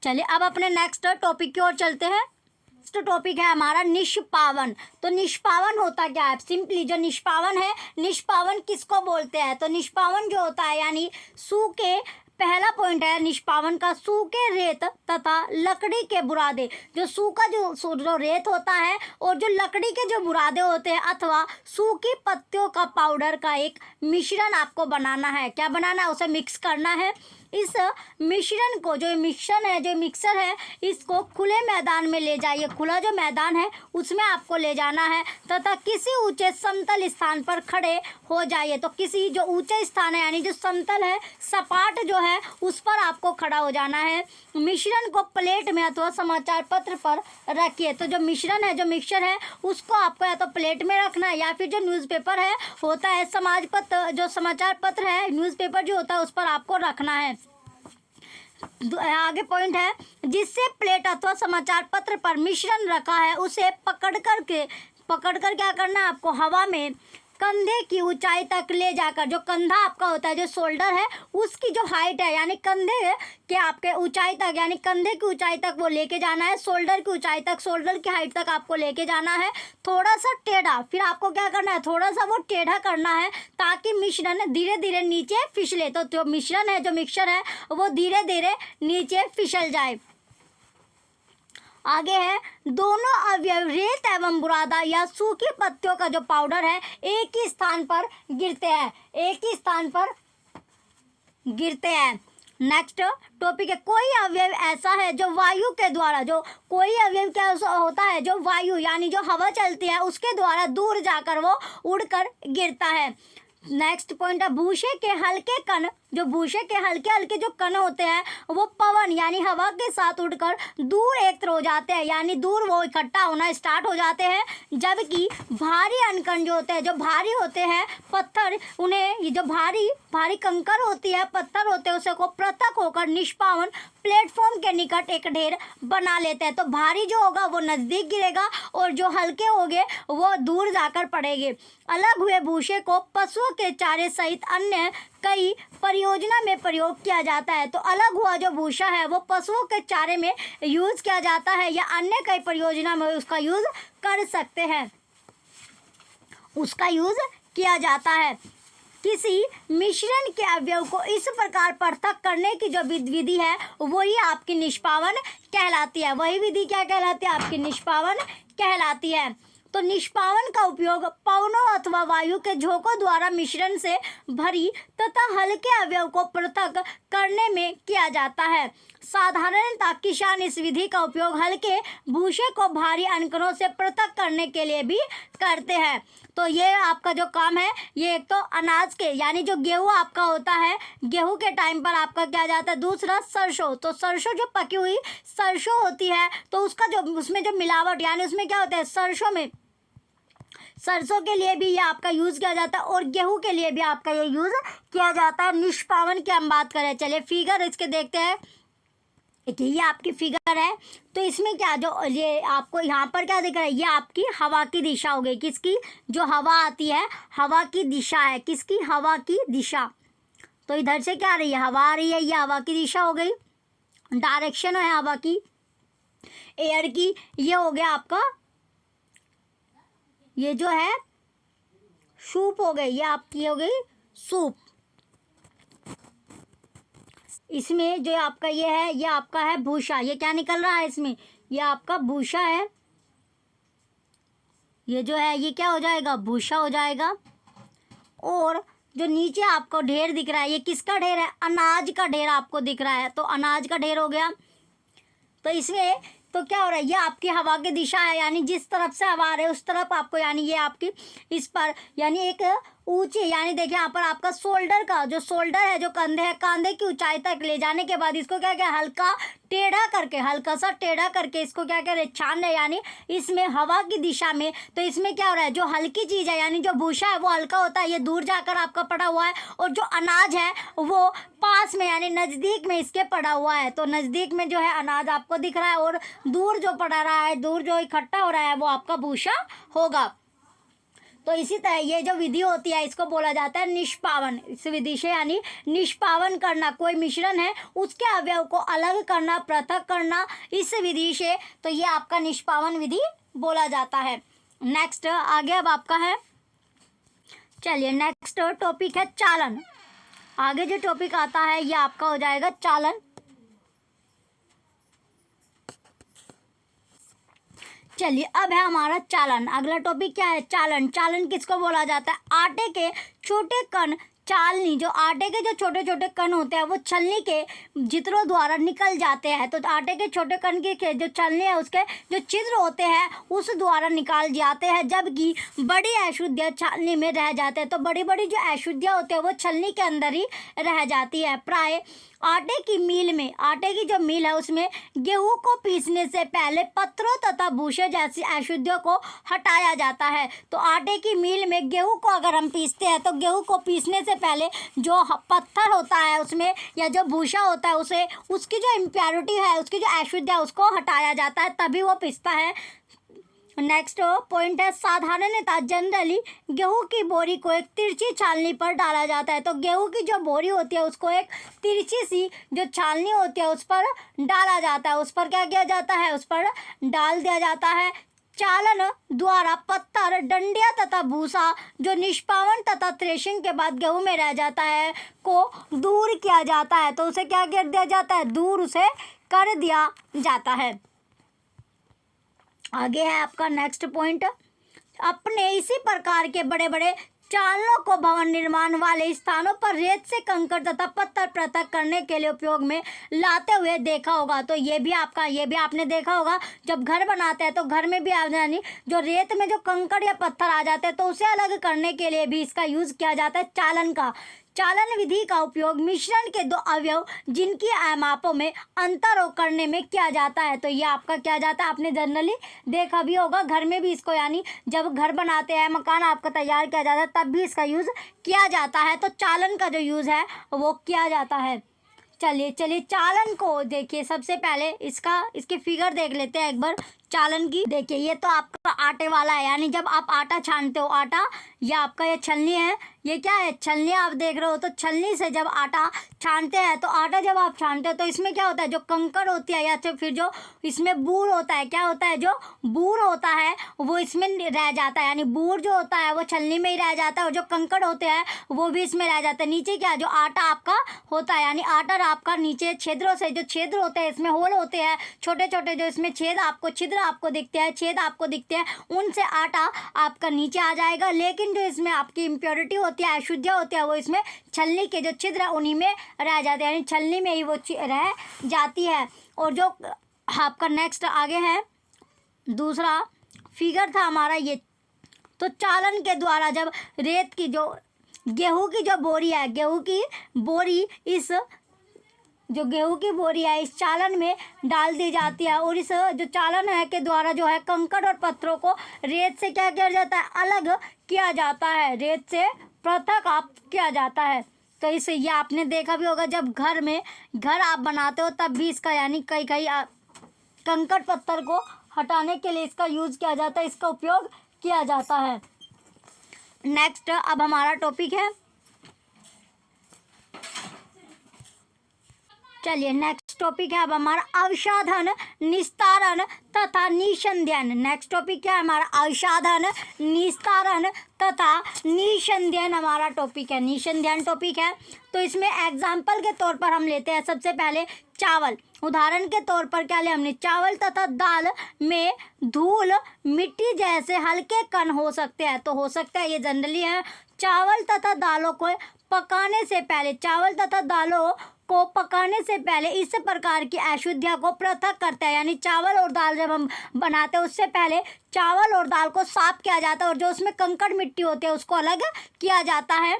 चलिए अब अपने नेक्स्ट टॉपिक की ओर चलते हैं। नेक्स्ट टॉपिक है हमारा निष्पावन। तो निष्पावन होता क्या है, सिंपली जो निष्पावन है, निष्पावन किसको बोलते हैं, तो निष्पावन जो होता है यानी सूखे, पहला पॉइंट है निष्पावन का, सूखे रेत तथा लकड़ी के बुरादे, जो सूखा जो रेत होता है और जो लकड़ी के जो बुरादे होते हैं अथवा सूखी पत्तियों का पाउडर का एक मिश्रण आपको बनाना है। क्या बनाना है, उसे मिक्स करना है। इस मिश्रण को, जो मिक्सर है इसको खुले मैदान में ले जाइए, खुला जो मैदान है उसमें आपको ले जाना है तथा किसी ऊंचे समतल स्थान पर खड़े हो जाइए। तो किसी जो ऊंचे स्थान है यानी जो समतल है, सपाट जो है उस पर आपको खड़ा हो जाना है। मिश्रण को प्लेट में अथवा समाचार पत्र पर रखिए। तो जो मिश्रण है, जो मिक्सचर है उसको आपको या तो प्लेट में रखना है या फिर जो न्यूज़पेपर है होता है, समाज पत्र, जो समाचार पत्र है, न्यूज़पेपर जो होता है उस पर आपको रखना है। आगे पॉइंट है, जिससे प्लेट अथवा समाचार पत्र पर मिश्रण रखा है उसे पकड़ कर क्या करना है आपको, हवा में कंधे की ऊंचाई तक ले जाकर, जो कंधा आपका होता है, जो शोल्डर है उसकी जो हाइट है यानी कंधे के आपके ऊंचाई तक, यानी कंधे की ऊंचाई तक वो लेके जाना है, शोल्डर की ऊंचाई तक, शोल्डर की हाइट तक आपको लेके जाना है। थोड़ा सा टेढ़ा, फिर आपको क्या करना है, थोड़ा सा वो टेढ़ा करना है ताकि मिश्रण धीरे धीरे नीचे फिसले। तो जो मिश्रण है, जो मिक्सचर है वो धीरे धीरे नीचे फिसल जाए। आगे है, दोनों अवयव रेत एवं बुरादा या सूखी पत्तियों का जो पाउडर है एक ही स्थान पर गिरते हैं, एक ही स्थान पर गिरते हैं। नेक्स्ट टॉपिक है, कोई अवयव ऐसा है जो वायु के द्वारा, जो कोई अवयव क्या होता है, जो वायु यानी जो हवा चलती है उसके द्वारा दूर जाकर वो उड़कर गिरता है। नेक्स्ट पॉइंट है, भूसे के हल्के कण, जो भूसे के हल्के हल्के जो कण होते हैं वो पवन यानी हवा के साथ उड़कर दूर एकत्र हो जाते हैं, यानी दूर वो इकट्ठा होना स्टार्ट हो जाते हैं। जबकि भारी अनकण जो होते हैं, जो भारी होते हैं पत्थर, उन्हें ये जो भारी भारी कंकर होती है, पत्थर होते हैं, उसे को पृथक होकर निष्पावन प्लेटफॉर्म के निकट एक ढेर बना लेते हैं। तो भारी जो होगा वो नज़दीक गिरेगा और जो हल्के होंगे वो दूर जाकर पड़ेंगे। अलग हुए भूसे को पशुओं के चारे सहित अन्य कई परियोजना में प्रयोग किया जाता है। तो अलग हुआ जो भूसा है वो पशुओं के चारे में यूज़ किया जाता है या अन्य कई परियोजना में उसका यूज़ कर सकते हैं, उसका यूज़ किया जाता है। किसी मिश्रण के अवयव को इस प्रकार पृथक करने की जो विधि है वही आपकी निष्पावन कहलाती है। वही विधि क्या कहलाती है, आपकी निष्पावन कहलाती है। तो निष्पावन का उपयोग पवनों अथवा वायु के झोंकों द्वारा मिश्रण से भरी तथा हल्के अवयव को पृथक करने में किया जाता है। साधारणतः किसान इस विधि का उपयोग हल्के भूसे को भारी अनकणों से पृथक करने के लिए भी करते हैं। तो ये आपका जो काम है, ये एक तो अनाज के यानी जो गेहूँ आपका होता है, गेहूँ के टाइम पर आपका किया जाता है। दूसरा सरसों, तो सरसों जो पकी हुई सरसों होती है तो उसका जो उसमें जो मिलावट यानी उसमें क्या होता है, सरसों के लिए भी ये आपका यूज़ किया जाता है और गेहूं के लिए भी आपका ये यूज़ किया जाता है। निष्पावन की हम बात करें, चलिए फिगर इसके देखते हैं। देखिए ये आपकी फिगर है, तो इसमें क्या जो ये आपको यहाँ पर क्या दिख रहा है, ये आपकी हवा की दिशा हो गई, किसकी, जो हवा आती है हवा की दिशा है, किसकी, हवा की दिशा। तो इधर से क्या आ रही है, हवा आ रही है, ये हवा की दिशा हो गई, डायरेक्शन है हवा की, एयर की। ये हो गया आपका, ये जो है सूप हो गई, ये आपकी हो गई सूप। इसमें जो आपका ये है, ये आपका है भूसा। ये क्या निकल रहा है इसमें, ये आपका भूसा है, ये जो है ये क्या हो जाएगा, भूसा हो जाएगा। और जो नीचे आपको ढेर दिख रहा है, ये किसका ढेर है, अनाज का ढेर आपको दिख रहा है, तो अनाज का ढेर हो गया। तो इसमें तो क्या हो रहा है, ये आपकी हवा की दिशा है, यानी जिस तरफ से हवा आ रही है उस तरफ आपको, यानी ये आपकी इस पर यानी एक ऊंची, यानी देखिए यहाँ पर आपका शोल्डर का जो शोल्डर है, जो कंधे है, कांधे की ऊंचाई तक ले जाने के बाद इसको क्या क्या हल्का टेढ़ा करके, हल्का सा टेढ़ा करके इसको क्या कह रहे छान रहे, यानी इसमें हवा की दिशा में। तो इसमें क्या हो रहा है, जो हल्की चीज़ है यानी जो भूसा है वो हल्का होता है, ये दूर जाकर आपका पड़ा हुआ है, और जो अनाज है वो पास में यानी नज़दीक में इसके पड़ा हुआ है। तो नज़दीक में जो है अनाज आपको दिख रहा है, और दूर जो पड़ा रहा है, दूर जो इकट्ठा हो रहा है वो आपका भूसा होगा। तो इसी तरह ये जो विधि होती है इसको बोला जाता है निष्पावन। इस विधि से यानी निष्पावन करना, कोई मिश्रण है उसके अवयव को अलग करना, पृथक करना, इस विधि से, तो ये आपका निष्पावन विधि बोला जाता है। नेक्स्ट आगे अब आपका है, चलिए नेक्स्ट टॉपिक है चालन। आगे जो टॉपिक आता है ये आपका हो जाएगा चालन। चलिए अब है हमारा चालन। अगला टॉपिक क्या है, चालन। चालन किसको बोला जाता है, आटे के छोटे कण, चालनी, जो आटे के जो छोटे छोटे कण होते हैं वो छलनी के छिद्रों द्वारा निकल जाते हैं। तो आटे के छोटे कण के जो छलनी है उसके जो छिद्र होते हैं उस द्वारा निकाल जाते हैं, जबकि बड़ी अशुद्धियाँ छलनी में रह जाते हैं। तो बड़ी बड़ी जो अशुद्धियाँ होती है वो छलनी के अंदर ही रह जाती है। प्राय आटे की मील में, आटे की जो मील है उसमें गेहूं को पीसने से पहले पत्थरों तथा भूसे जैसी अशुद्धियों को हटाया जाता है। तो आटे की मील में गेहूं को अगर हम पीसते हैं तो गेहूं को पीसने से पहले जो पत्थर होता है उसमें या जो भूसा होता है उसे, उसकी जो इम्प्योरिटी है, उसकी जो अशुद्धि है उसको हटाया जाता है, तभी वो पिसता है। नेक्स्ट पॉइंट है साधारणतः जनरली गेहूं की बोरी को एक तिरछी छालनी पर डाला जाता है। तो गेहूं की जो बोरी होती है उसको एक तिरछी सी जो छालनी होती है उस पर डाला जाता है, उस पर क्या किया जाता है, उस पर डाल दिया जाता है। चालन द्वारा पत्थर, डंडिया तथा भूसा जो निष्पावन तथा थ्रेशिंग के बाद गेहूं में रह जाता है को दूर किया जाता है। तो उसे क्या कर दिया जाता है, दूर उसे कर दिया जाता है। आगे है आपका नेक्स्ट पॉइंट, अपने इसी प्रकार के बड़े बड़े चालनों को भवन निर्माण वाले स्थानों पर रेत से कंकड़ तथा पत्थर पृथक करने के लिए उपयोग में लाते हुए देखा होगा। तो ये भी आपने देखा होगा, जब घर बनाते हैं तो घर में भी यानी जो रेत में जो कंकड़ या पत्थर आ जाते हैं तो उसे अलग करने के लिए भी इसका यूज़ किया जाता है चालन का। चालन विधि का उपयोग मिश्रण के दो अवयव जिनकी मापों में अंतर हो करने में किया जाता है। तो ये आपका किया जाता है, आपने जनरली देखा भी होगा, घर में भी इसको यानी जब घर बनाते हैं, मकान आपका तैयार किया जाता है तब भी इसका यूज़ किया जाता है। तो चालन का जो यूज़ है वो किया जाता है। चलिए चालन को देखिए, सबसे पहले इसकी फिगर देख लेते हैं एक बार चालन की। देखिए ये तो आपका आटे वाला है, यानी जब आप आटा छानते हो, आटा या आपका ये छलनी है, ये क्या है, छलनी आप देख रहे हो। तो छलनी से जब आटा छानते हैं तो आटा जब आप छानते हो तो इसमें क्या होता है, जो कंकड़ होती है या फिर जो इसमें बूर होता है, क्या होता है, जो बूर होता है वो इसमें रह जाता है, यानी बूर जो होता है वो छलनी में ही रह जाता है, और जो कंकड़ होते हैं वो भी इसमें रह जाते हैं। नीचे क्या, जो आटा आपका होता है, यानी आटा आपका नीचे छिद्रों से, जो छिद्र होते हैं इसमें होल होते हैं छोटे छोटे, जो इसमें छिद्र आपको दिखते हैं, छेद आपको दिखते हैं, उनसे आटा आपका नीचे आ जाएगा। लेकिन जो इसमें आपकी इम्प्योरिटी होती है, अशुद्धियाँ होती है, वो इसमें छलनी के जो छिद्र है उन्हीं में रह जाते हैं, यानी छलनी में ही वो रह जाती है। और जो आपका नेक्स्ट आगे है दूसरा फिगर था हमारा ये, तो चालन के द्वारा जब रेत की जो गेहूं की जो बोरी है, गेहूं की बोरी इस चालन में डाल दी जाती है, और इस जो चालन है के द्वारा जो है कंकड़ और पत्थरों को रेत से क्या किया जाता है, अलग किया जाता है, रेत से पृथक किया जाता है। तो इसे ये आपने देखा भी होगा, जब घर आप बनाते हो तब भी इसका यानी कई कंकड़ पत्थर को हटाने के लिए इसका यूज़ किया जाता है, इसका उपयोग किया जाता है। नेक्स्ट अब हमारा टॉपिक है, चलिए नेक्स्ट टॉपिक है अब हमारा अवसाधन, निस्तारण तथा निसंध्यन। नेक्स्ट टॉपिक क्या है हमारा, अवसाधन, निस्तारण तथा निसंध्यन हमारा टॉपिक है, निसंध्यन टॉपिक है। तो इसमें एग्जाम्पल के तौर पर हम लेते हैं सबसे पहले चावल। उदाहरण के तौर पर क्या लिया हमने, चावल तथा दाल में धूल मिट्टी जैसे हल्के कण हो सकते हैं। तो हो सकता है ये जनरली है, चावल तथा दालों को पकाने से पहले, चावल तथा दालों को पकाने से पहले इस प्रकार की अशुद्धियाँ को पृथक करता है। यानी चावल और दाल जब हम बनाते हैं उससे पहले चावल और दाल को साफ किया जाता है और जो उसमें कंकड़ मिट्टी होती है उसको अलग किया जाता है।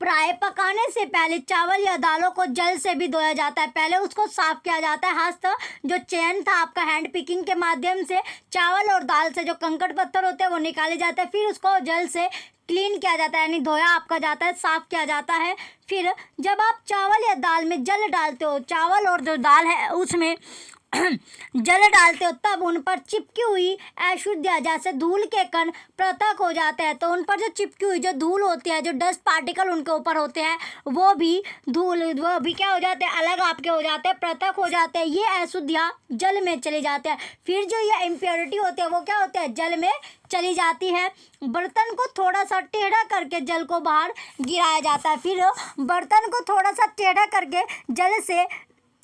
प्राय पकाने से पहले चावल या दालों को जल से भी धोया जाता है। पहले उसको साफ किया जाता है, हस्त जो चयन था आपका हैंड पिकिंग के माध्यम से चावल और दाल से जो कंकड़ पत्थर होते हैं वो निकाले जाते हैं, फिर उसको जल से क्लीन किया जाता है, यानी धोया आपका जाता है, साफ किया जाता है। फिर जब आप चावल या दाल में जल डालते हो, चावल और जो दाल है उसमें जल डालते हो, तब उन पर चिपकी हुई अशुद्धियाँ जैसे धूल के कण पृथक हो जाते हैं। तो उन पर जो चिपकी हुई जो धूल होती है, जो डस्ट पार्टिकल उनके ऊपर होते हैं, वो भी क्या हो जाते हैं, अलग आपके हो जाते हैं, पृथक हो जाते हैं। ये अशुद्धियाँ जल में चली जाते हैं। फिर जो ये इम्प्योरिटी होती है वो क्या होते हैं, जल में चली जाती है। बर्तन को थोड़ा सा टेढ़ा करके जल को बाहर गिराया जाता है। फिर बर्तन को थोड़ा सा टेढ़ा करके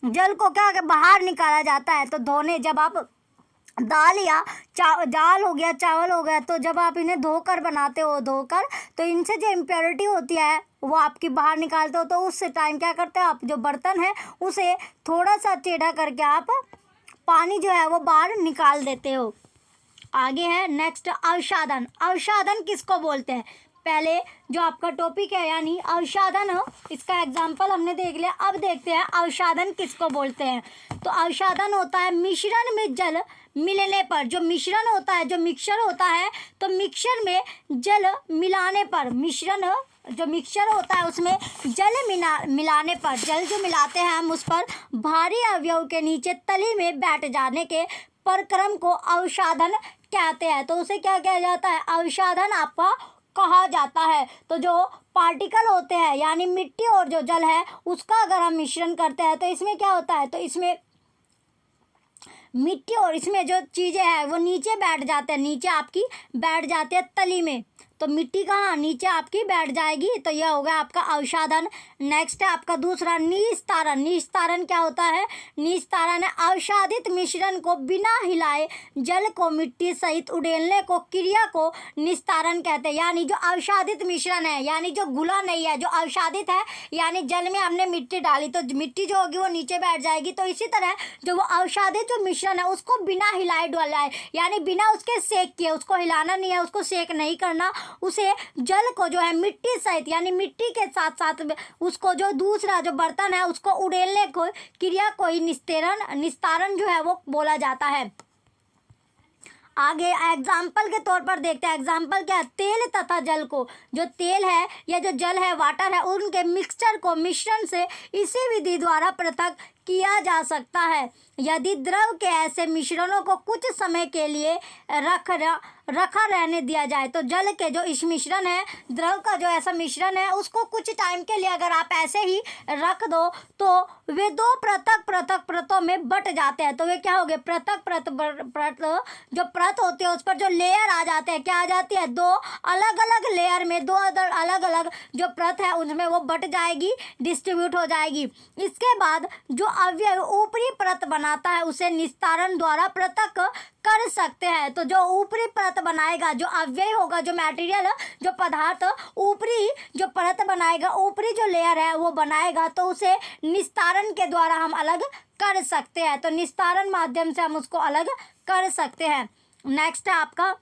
जल को क्या बाहर निकाला जाता है। तो धोने, जब आप दाल या दाल हो गया, चावल हो गया, तो जब आप इन्हें धोकर बनाते हो, तो इनसे जो इम्प्योरिटी होती है वो आपकी बाहर निकालते हो। तो उस टाइम क्या करते हैं आप, जो बर्तन है उसे थोड़ा सा टेढ़ा करके आप पानी जो है वो बाहर निकाल देते हो। आगे है नेक्स्ट अवसादन। अवसादन किसको बोलते हैं? पहले जो आपका टॉपिक है यानी अवसादन हो, इसका एग्जाम्पल हमने देख लिया। अब देखते हैं अवसादन किसको बोलते हैं। तो अवसादन होता है मिश्रण में जल मिलने पर, जो मिश्रण होता है, जो मिक्सचर होता है, तो मिक्सचर में जल मिलाने पर, मिश्रण जो मिक्सचर होता है उसमें जल मिलाने पर, जल जो मिलाते हैं हम उस पर भारी अवयव के नीचे तली में बैठ जाने के प्रक्रम को अवसादन कहते हैं। तो उसे क्या कहा जाता है, अवसादन आपका कहा जाता है। तो जो पार्टिकल होते हैं यानी मिट्टी और जो जल है उसका अगर हम मिश्रण करते हैं तो इसमें क्या होता है, तो इसमें मिट्टी और इसमें जो चीज़ें हैं वो नीचे बैठ जाते हैं, नीचे आपकी बैठ जाते हैं तली में। तो मिट्टी कहाँ, नीचे आपकी बैठ जाएगी। तो यह हो गया आपका अवसादन। नेक्स्ट है आपका दूसरा निस्तारण। निस्तारण क्या होता है? निस्तारण है अवसादित मिश्रण को बिना हिलाए जल को मिट्टी सहित उड़ेलने को क्रिया को निस्तारण कहते हैं। यानी जो अवसादित मिश्रण है, यानी जो घुला नहीं है, जो अवसादित है, यानी जल में हमने मिट्टी डाली तो मिट्टी जो होगी वो नीचे बैठ जाएगी। तो इसी तरह जो वो अवसादित जो मिश्रण है उसको बिना हिलाए डुलाए, यानी बिना उसके सेक किए, उसको हिलाना नहीं है, उसको सेक नहीं करना, उसे जल को जो है मिट्टी सहित यानी मिट्टी के साथ साथ उसको जो दूसरा जो बर्तन है उसको उड़ेलने को क्रिया को ही निस्तारण जो है वो बोला जाता है। आगे एग्जाम्पल के तौर पर देखते हैं। एग्जाम्पल क्या है? तेल तथा जल को, जो तेल है या जो जल है, वाटर है, उनके मिक्सचर को मिश्रण से इसी विधि द्वारा पृथक किया जा सकता है। यदि द्रव के ऐसे मिश्रणों को कुछ समय के लिए रखा रहने दिया जाए, तो जल के जो इस मिश्रण है, द्रव का जो ऐसा मिश्रण है, उसको कुछ टाइम के लिए अगर आप ऐसे ही रख दो तो वे दो पृथक परतों में बट जाते हैं। तो वे क्या हो गए? पृथक परत जो परत होती है उस पर जो लेयर आ जाते हैं, क्या आ जाती है? दो अलग अलग लेयर में दो अलग अलग जो परत है उनमें वो बट जाएगी, डिस्ट्रीब्यूट हो जाएगी। इसके बाद जो अवयव ऊपरी परत बनाता है उसे निस्तारण द्वारा पृथक कर सकते हैं। तो जो ऊपरी परत बनाएगा, जो अवयव होगा, जो मटेरियल, जो पदार्थ ऊपरी जो परत बनाएगा, ऊपरी जो लेयर है वो बनाएगा, तो उसे निस्तारण के द्वारा हम अलग कर सकते हैं। तो निस्तारण माध्यम से हम उसको अलग कर सकते हैं। नेक्स्ट है आपका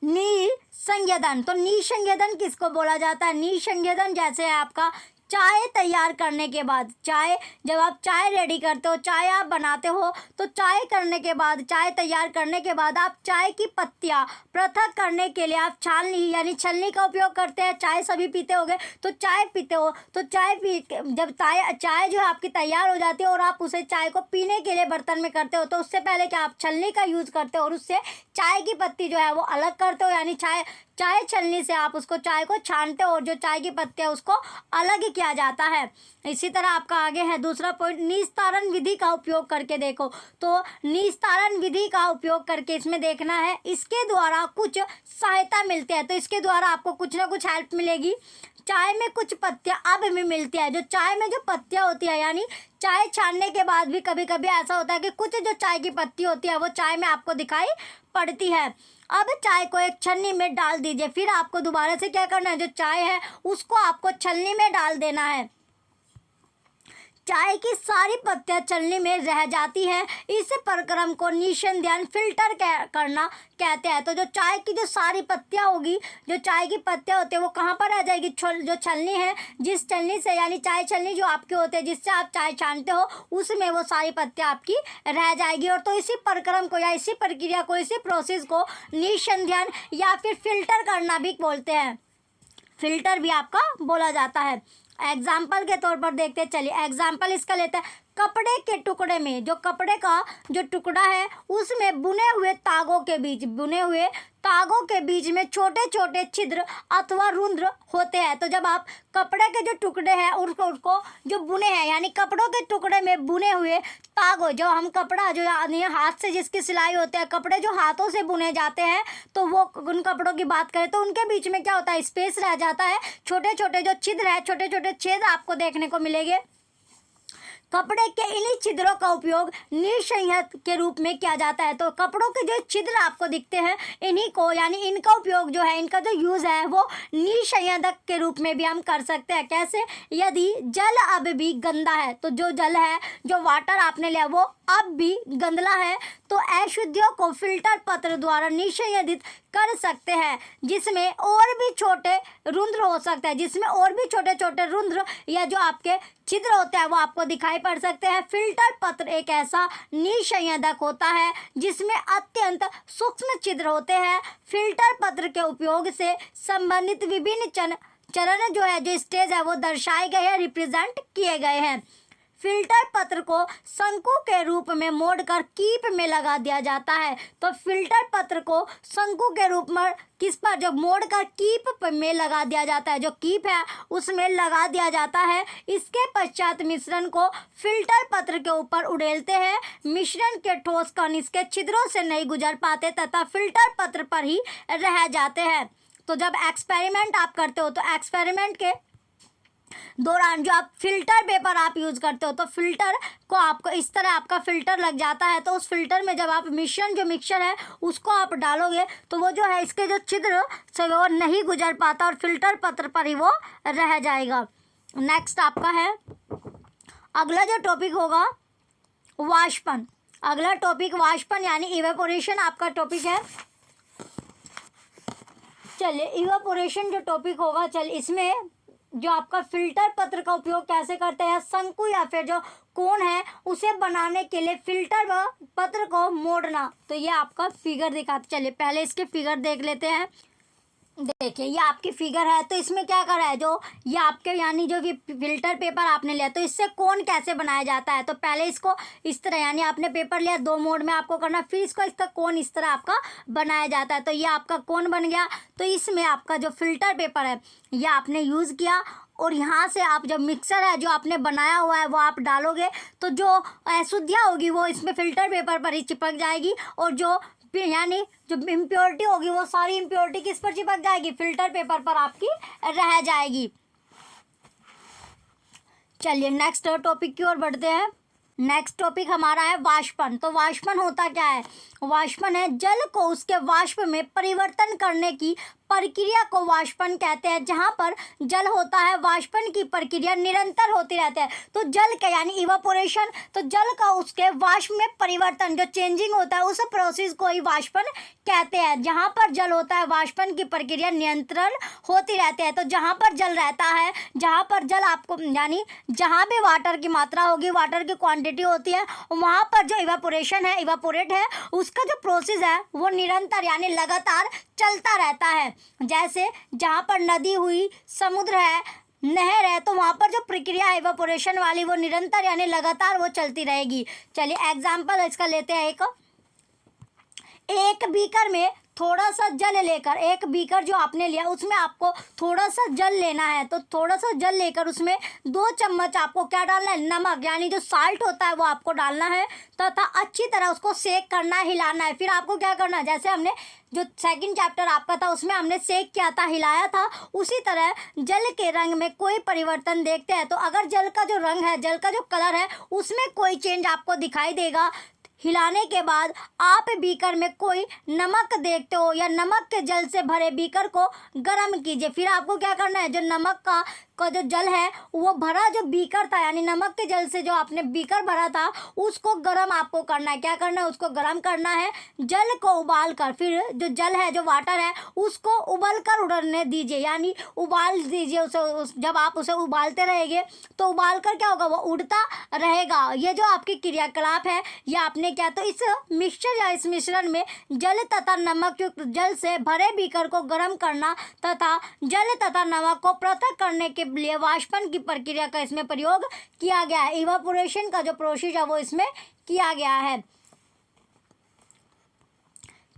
निसंवेदन। तो निसंवेदन किसको बोला जाता है? निसंवेदन जैसे है आपका चाय तैयार करने के बाद, चाय जब आप चाय रेडी करते हो, चाय आप बनाते हो, तो चाय करने के बाद, चाय तैयार करने के बाद आप चाय की पत्तियां पृथक करने के लिए आप छाननी यानी छलनी का उपयोग करते हैं। चाय सभी पीते होंगे, तो चाय पीते हो, तो जब चाय जो है आपकी तैयार हो जाती है और आप उसे चाय को पीने के लिए बर्तन में करते हो, तो उससे पहले क्या आप छलनी का यूज़ करते हो और उससे चाय की पत्ती जो है वो अलग करते हो, यानी चाय छलनी से आप उसको चाय को छानते हो और जो चाय की पत्ती है उसको अलग किया जाता है। इसी तरह आपका आगे है दूसरा पॉइंट, निस्तारण विधि का उपयोग करके देखो। तो निस्तारण विधि का उपयोग करके इसमें देखना है, इसके द्वारा कुछ सहायता मिलती है। तो इसके द्वारा आपको कुछ ना कुछ हेल्प मिलेगी। चाय में कुछ पत्तियां अब भी मिलती है, जो चाय में जो पत्तियां होती है, यानी चाय छानने के बाद भी कभी कभी ऐसा होता है कि कुछ जो चाय की पत्ती होती है वो चाय में आपको दिखाई पड़ती है। अब चाय को एक छन्नी में डाल दीजिए, फिर आपको दोबारा से क्या करना है, जो चाय है उसको आपको छलनी में डाल देना है। चाय की सारी पत्तियां चलनी में रह जाती हैं। इस प्रक्रम को निस्संदेह फिल्टर करना कहते हैं। तो जो चाय की जो सारी पत्तियां होगी, जो चाय की पत्तियां होती है वो कहाँ पर रह जाएगी, जो छलनी है, जिस छलनी से यानी चाय छलनी जो आपके होते हैं जिससे आप चाय छानते हो, उसमें वो सारी पत्तियां आपकी रह जाएगी। और तो इसी प्रक्रम को या इसी प्रक्रिया को, इसी प्रोसेस को निस्संदेह या फिर फिल्टर करना भी बोलते हैं, फिल्टर भी आपका बोला जाता है। एग्जाम्पल के तौर पर देखते चलिए, एग्जाम्पल इसका लेते हैं। कपड़े के टुकड़े में, जो कपड़े का जो टुकड़ा है उसमें बुने हुए तागों के बीच में छोटे छोटे छिद्र अथवा रुंध्र होते हैं। तो जब आप कपड़े के जो टुकड़े हैं उसको जो बुने हैं, यानी कपड़ों के टुकड़े में बुने हुए तागों, जो हम कपड़ा जो हाथ से जिसकी सिलाई होते हैं, कपड़े जो हाथों से बुने जाते हैं, तो वो उन कपड़ों की बात करें तो उनके बीच में क्या होता है, स्पेस रह जाता है, छोटे छोटे जो छिद्र है, छोटे छोटे छेद आपको देखने को मिलेंगे। कपड़े के इन्हीं छिद्रों का उपयोग निस्संदेह के रूप में किया जाता है। तो कपड़ों के जो छिद्र आपको दिखते हैं, इन्हीं को यानी इनका उपयोग जो है, इनका जो यूज़ है वो निस्संदेह के रूप में भी हम कर सकते हैं। कैसे, यदि जल अब भी गंदा है, तो जो जल है, जो वाटर आपने लिया वो अब भी गंदला है, तो अशुद्धियों को फिल्टर पत्र द्वारा निस्संदित कर सकते हैं, जिसमें और भी छोटे रुंध्र हो सकते हैं, जिसमें और भी छोटे छोटे रुंध्र या जो आपके छिद्र होते हैं वो आपको दिखाई पड़ सकते हैं। फिल्टर पत्र एक ऐसा निस्संदेह होता है जिसमें अत्यंत सूक्ष्म छिद्र होते हैं। फिल्टर पत्र के उपयोग से संबंधित विभिन्न चरण जो है, जो स्टेज है वो दर्शाए गए हैं, रिप्रेजेंट किए गए हैं। फिल्टर पत्र को शंकु के रूप में मोड़कर कीप में लगा दिया जाता है। तो फिल्टर पत्र को शंकु के रूप में किस पर, जो मोड़कर कीप में लगा दिया जाता है, जो कीप है उसमें लगा दिया जाता है। इसके पश्चात मिश्रण को फिल्टर पत्र के ऊपर उड़ेलते हैं। मिश्रण के ठोस कण इसके छिद्रों से नहीं गुजर पाते तथा फिल्टर पत्र पर ही रह जाते हैं। तो जब एक्सपेरिमेंट आप करते हो, तो एक्सपेरिमेंट के दौरान जो आप फिल्टर पेपर आप यूज़ करते हो, तो फिल्टर को आपको इस तरह आपका फिल्टर लग जाता है। तो उस फिल्टर में जब आप मिक्सचर है उसको आप डालोगे, तो वो जो है इसके जो छिद्र से वो नहीं गुजर पाता और फिल्टर पत्र पर ही वो रह जाएगा। नेक्स्ट आपका है, अगला जो टॉपिक होगा वाष्पन। अगला टॉपिक वाष्पन यानी इवेपोरेशन आपका टॉपिक है। चलिए, इवेपोरेशन जो टॉपिक होगा, चलिए इसमें जो आपका फिल्टर पत्र का उपयोग कैसे करते हैं, शंकु या फिर जो कोन है उसे बनाने के लिए फिल्टर पत्र को मोड़ना। तो ये आपका फिगर दिखाते, चलिए पहले इसके फिगर देख लेते हैं। देखिए ये आपकी फिगर है, तो इसमें क्या कर रहा है, जो ये आपके यानी जो भी फिल्टर पेपर आपने लिया, तो इससे कोन कैसे बनाया जाता है। तो पहले इसको इस तरह, यानी आपने पेपर लिया, दो मोड में आपको करना, फिर इसका कोन इस तरह आपका बनाया जाता है। तो ये आपका कोन बन गया। तो इसमें आपका जो फिल्टर पेपर है ये आपने यूज़ किया, और यहाँ से आप जब मिक्सर है जो आपने बनाया हुआ है वो आप डालोगे, तो जो अशुद्धियाँ होगी वो इसमें फिल्टर पेपर पर ही चिपक जाएगी, और जो यानी जो इम्प्योरिटी होगी वो सारी इम्प्योरिटी किस पर चिपक जाएगी, फिल्टर पेपर पर आपकी रह जाएगी। चलिए नेक्स्ट टॉपिक की ओर बढ़ते हैं। नेक्स्ट टॉपिक हमारा है वाष्पन। तो वाष्पन होता क्या है, वाष्पन है जल को उसके वाष्प में परिवर्तन करने की प्रक्रिया को वाष्पन कहते हैं। जहाँ पर जल होता है, वाष्पन की प्रक्रिया निरंतर होती रहती है। तो जल का यानी इवापोरेशन, तो जल का उसके वाष्प में परिवर्तन, जो चेंजिंग होता है, उस प्रोसेस को ही वाष्पन कहते हैं। जहाँ पर जल होता है वाष्पन की प्रक्रिया नियंत्रण होती रहती है। तो जहाँ पर जल रहता है, जहाँ पर जल आपको यानी जहाँ भी वाटर की मात्रा होगी, वाटर की क्वांटिटी होती है, वहाँ पर जो इवापोरेशन है, इवापोरेट है, उसका जो प्रोसेस है वो निरंतर यानी लगातार चलता रहता है। जैसे जहाँ पर नदी हुई, समुद्र है, नहर है, तो वहाँ पर जो प्रक्रिया है इवापोरेशन वाली वो निरंतर यानी लगातार वो चलती रहेगी। चलिए एग्जाम्पल इसका लेते हैं। एक बीकर में थोड़ा सा जल लेकर, एक बीकर जो आपने लिया उसमें आपको थोड़ा सा जल लेना है। तो थोड़ा सा जल लेकर उसमें 2 चम्मच आपको क्या डालना है, नमक यानी जो साल्ट होता है वो आपको डालना है, तथा अच्छी तरह उसको सेक करना है, हिलाना है। फिर आपको क्या करना है, जैसे हमने जो सेकंड चैप्टर आपका था उसमें हमने सेक किया था, हिलाया था, उसी तरह जल के रंग में कोई परिवर्तन देखते हैं। तो अगर जल का जो रंग है, जल का जो कलर है उसमें कोई चेंज आपको दिखाई देगा, हिलाने के बाद आप बीकर में कोई नमक देखते हो या नमक के जल से भरे बीकर को गर्म कीजिए। फिर आपको क्या करना है, जो नमक का जो जल है वो भरा जो बीकर था, यानी नमक के जल से जो आपने बीकर भरा था उसको गर्म आपको करना है। क्या करना है, उसको गर्म करना है, जल को उबाल कर। फिर जो जल है, जो वाटर है, उसको उबल कर उड़ने दीजिए, यानी उबाल दीजिए उसे। जब आप उसे उबालते रहेंगे तो उबाल कर क्या होगा, वो उड़ता रहेगा। ये जो आपकी क्रियाकलाप है, ये आपने क्या, तो इस मिक्सचर या इस मिश्रण में जल तथा नमक युक्त जल से भरे बीकर को गर्म करना तथा जल तथा नमक को पृथक करने के लिए वाष्पन की प्रक्रिया का इसमें प्रयोग किया गया है। इवापोरेशन का जो प्रोसेस है वो इसमें किया गया है।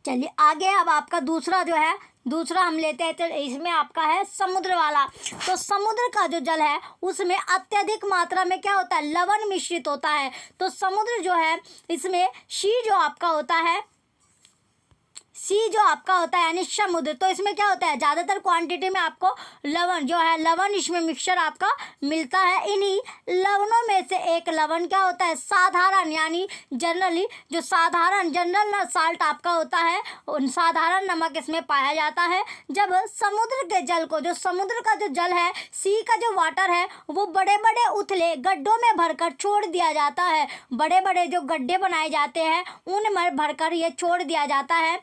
चलिए आगे, अब आपका दूसरा जो है, दूसरा हम लेते हैं, तो इसमें आपका है समुद्र वाला। तो समुद्र का जो जल है उसमें अत्यधिक मात्रा में क्या होता है, लवण मिश्रित होता है। तो समुद्र जो है इसमें सी जो आपका होता है, सी जो आपका होता है यानी समुद्र, तो इसमें क्या होता है, ज़्यादातर क्वांटिटी में आपको लवण जो है, लवण इसमें मिक्सचर आपका मिलता है। इन्हीं लवणों में से एक लवण क्या होता है, साधारण, यानी जनरली जो साधारण जनरल साल्ट आपका होता है, साधारण नमक इसमें पाया जाता है। जब समुद्र के जल को, जो समुद्र का जो जल है, सी का जो वाटर है, वो बड़े बड़े उथले गड्ढों में भरकर छोड़ दिया जाता है। बड़े बड़े जो गड्ढे बनाए जाते हैं उनमें भरकर ये छोड़ दिया जाता है।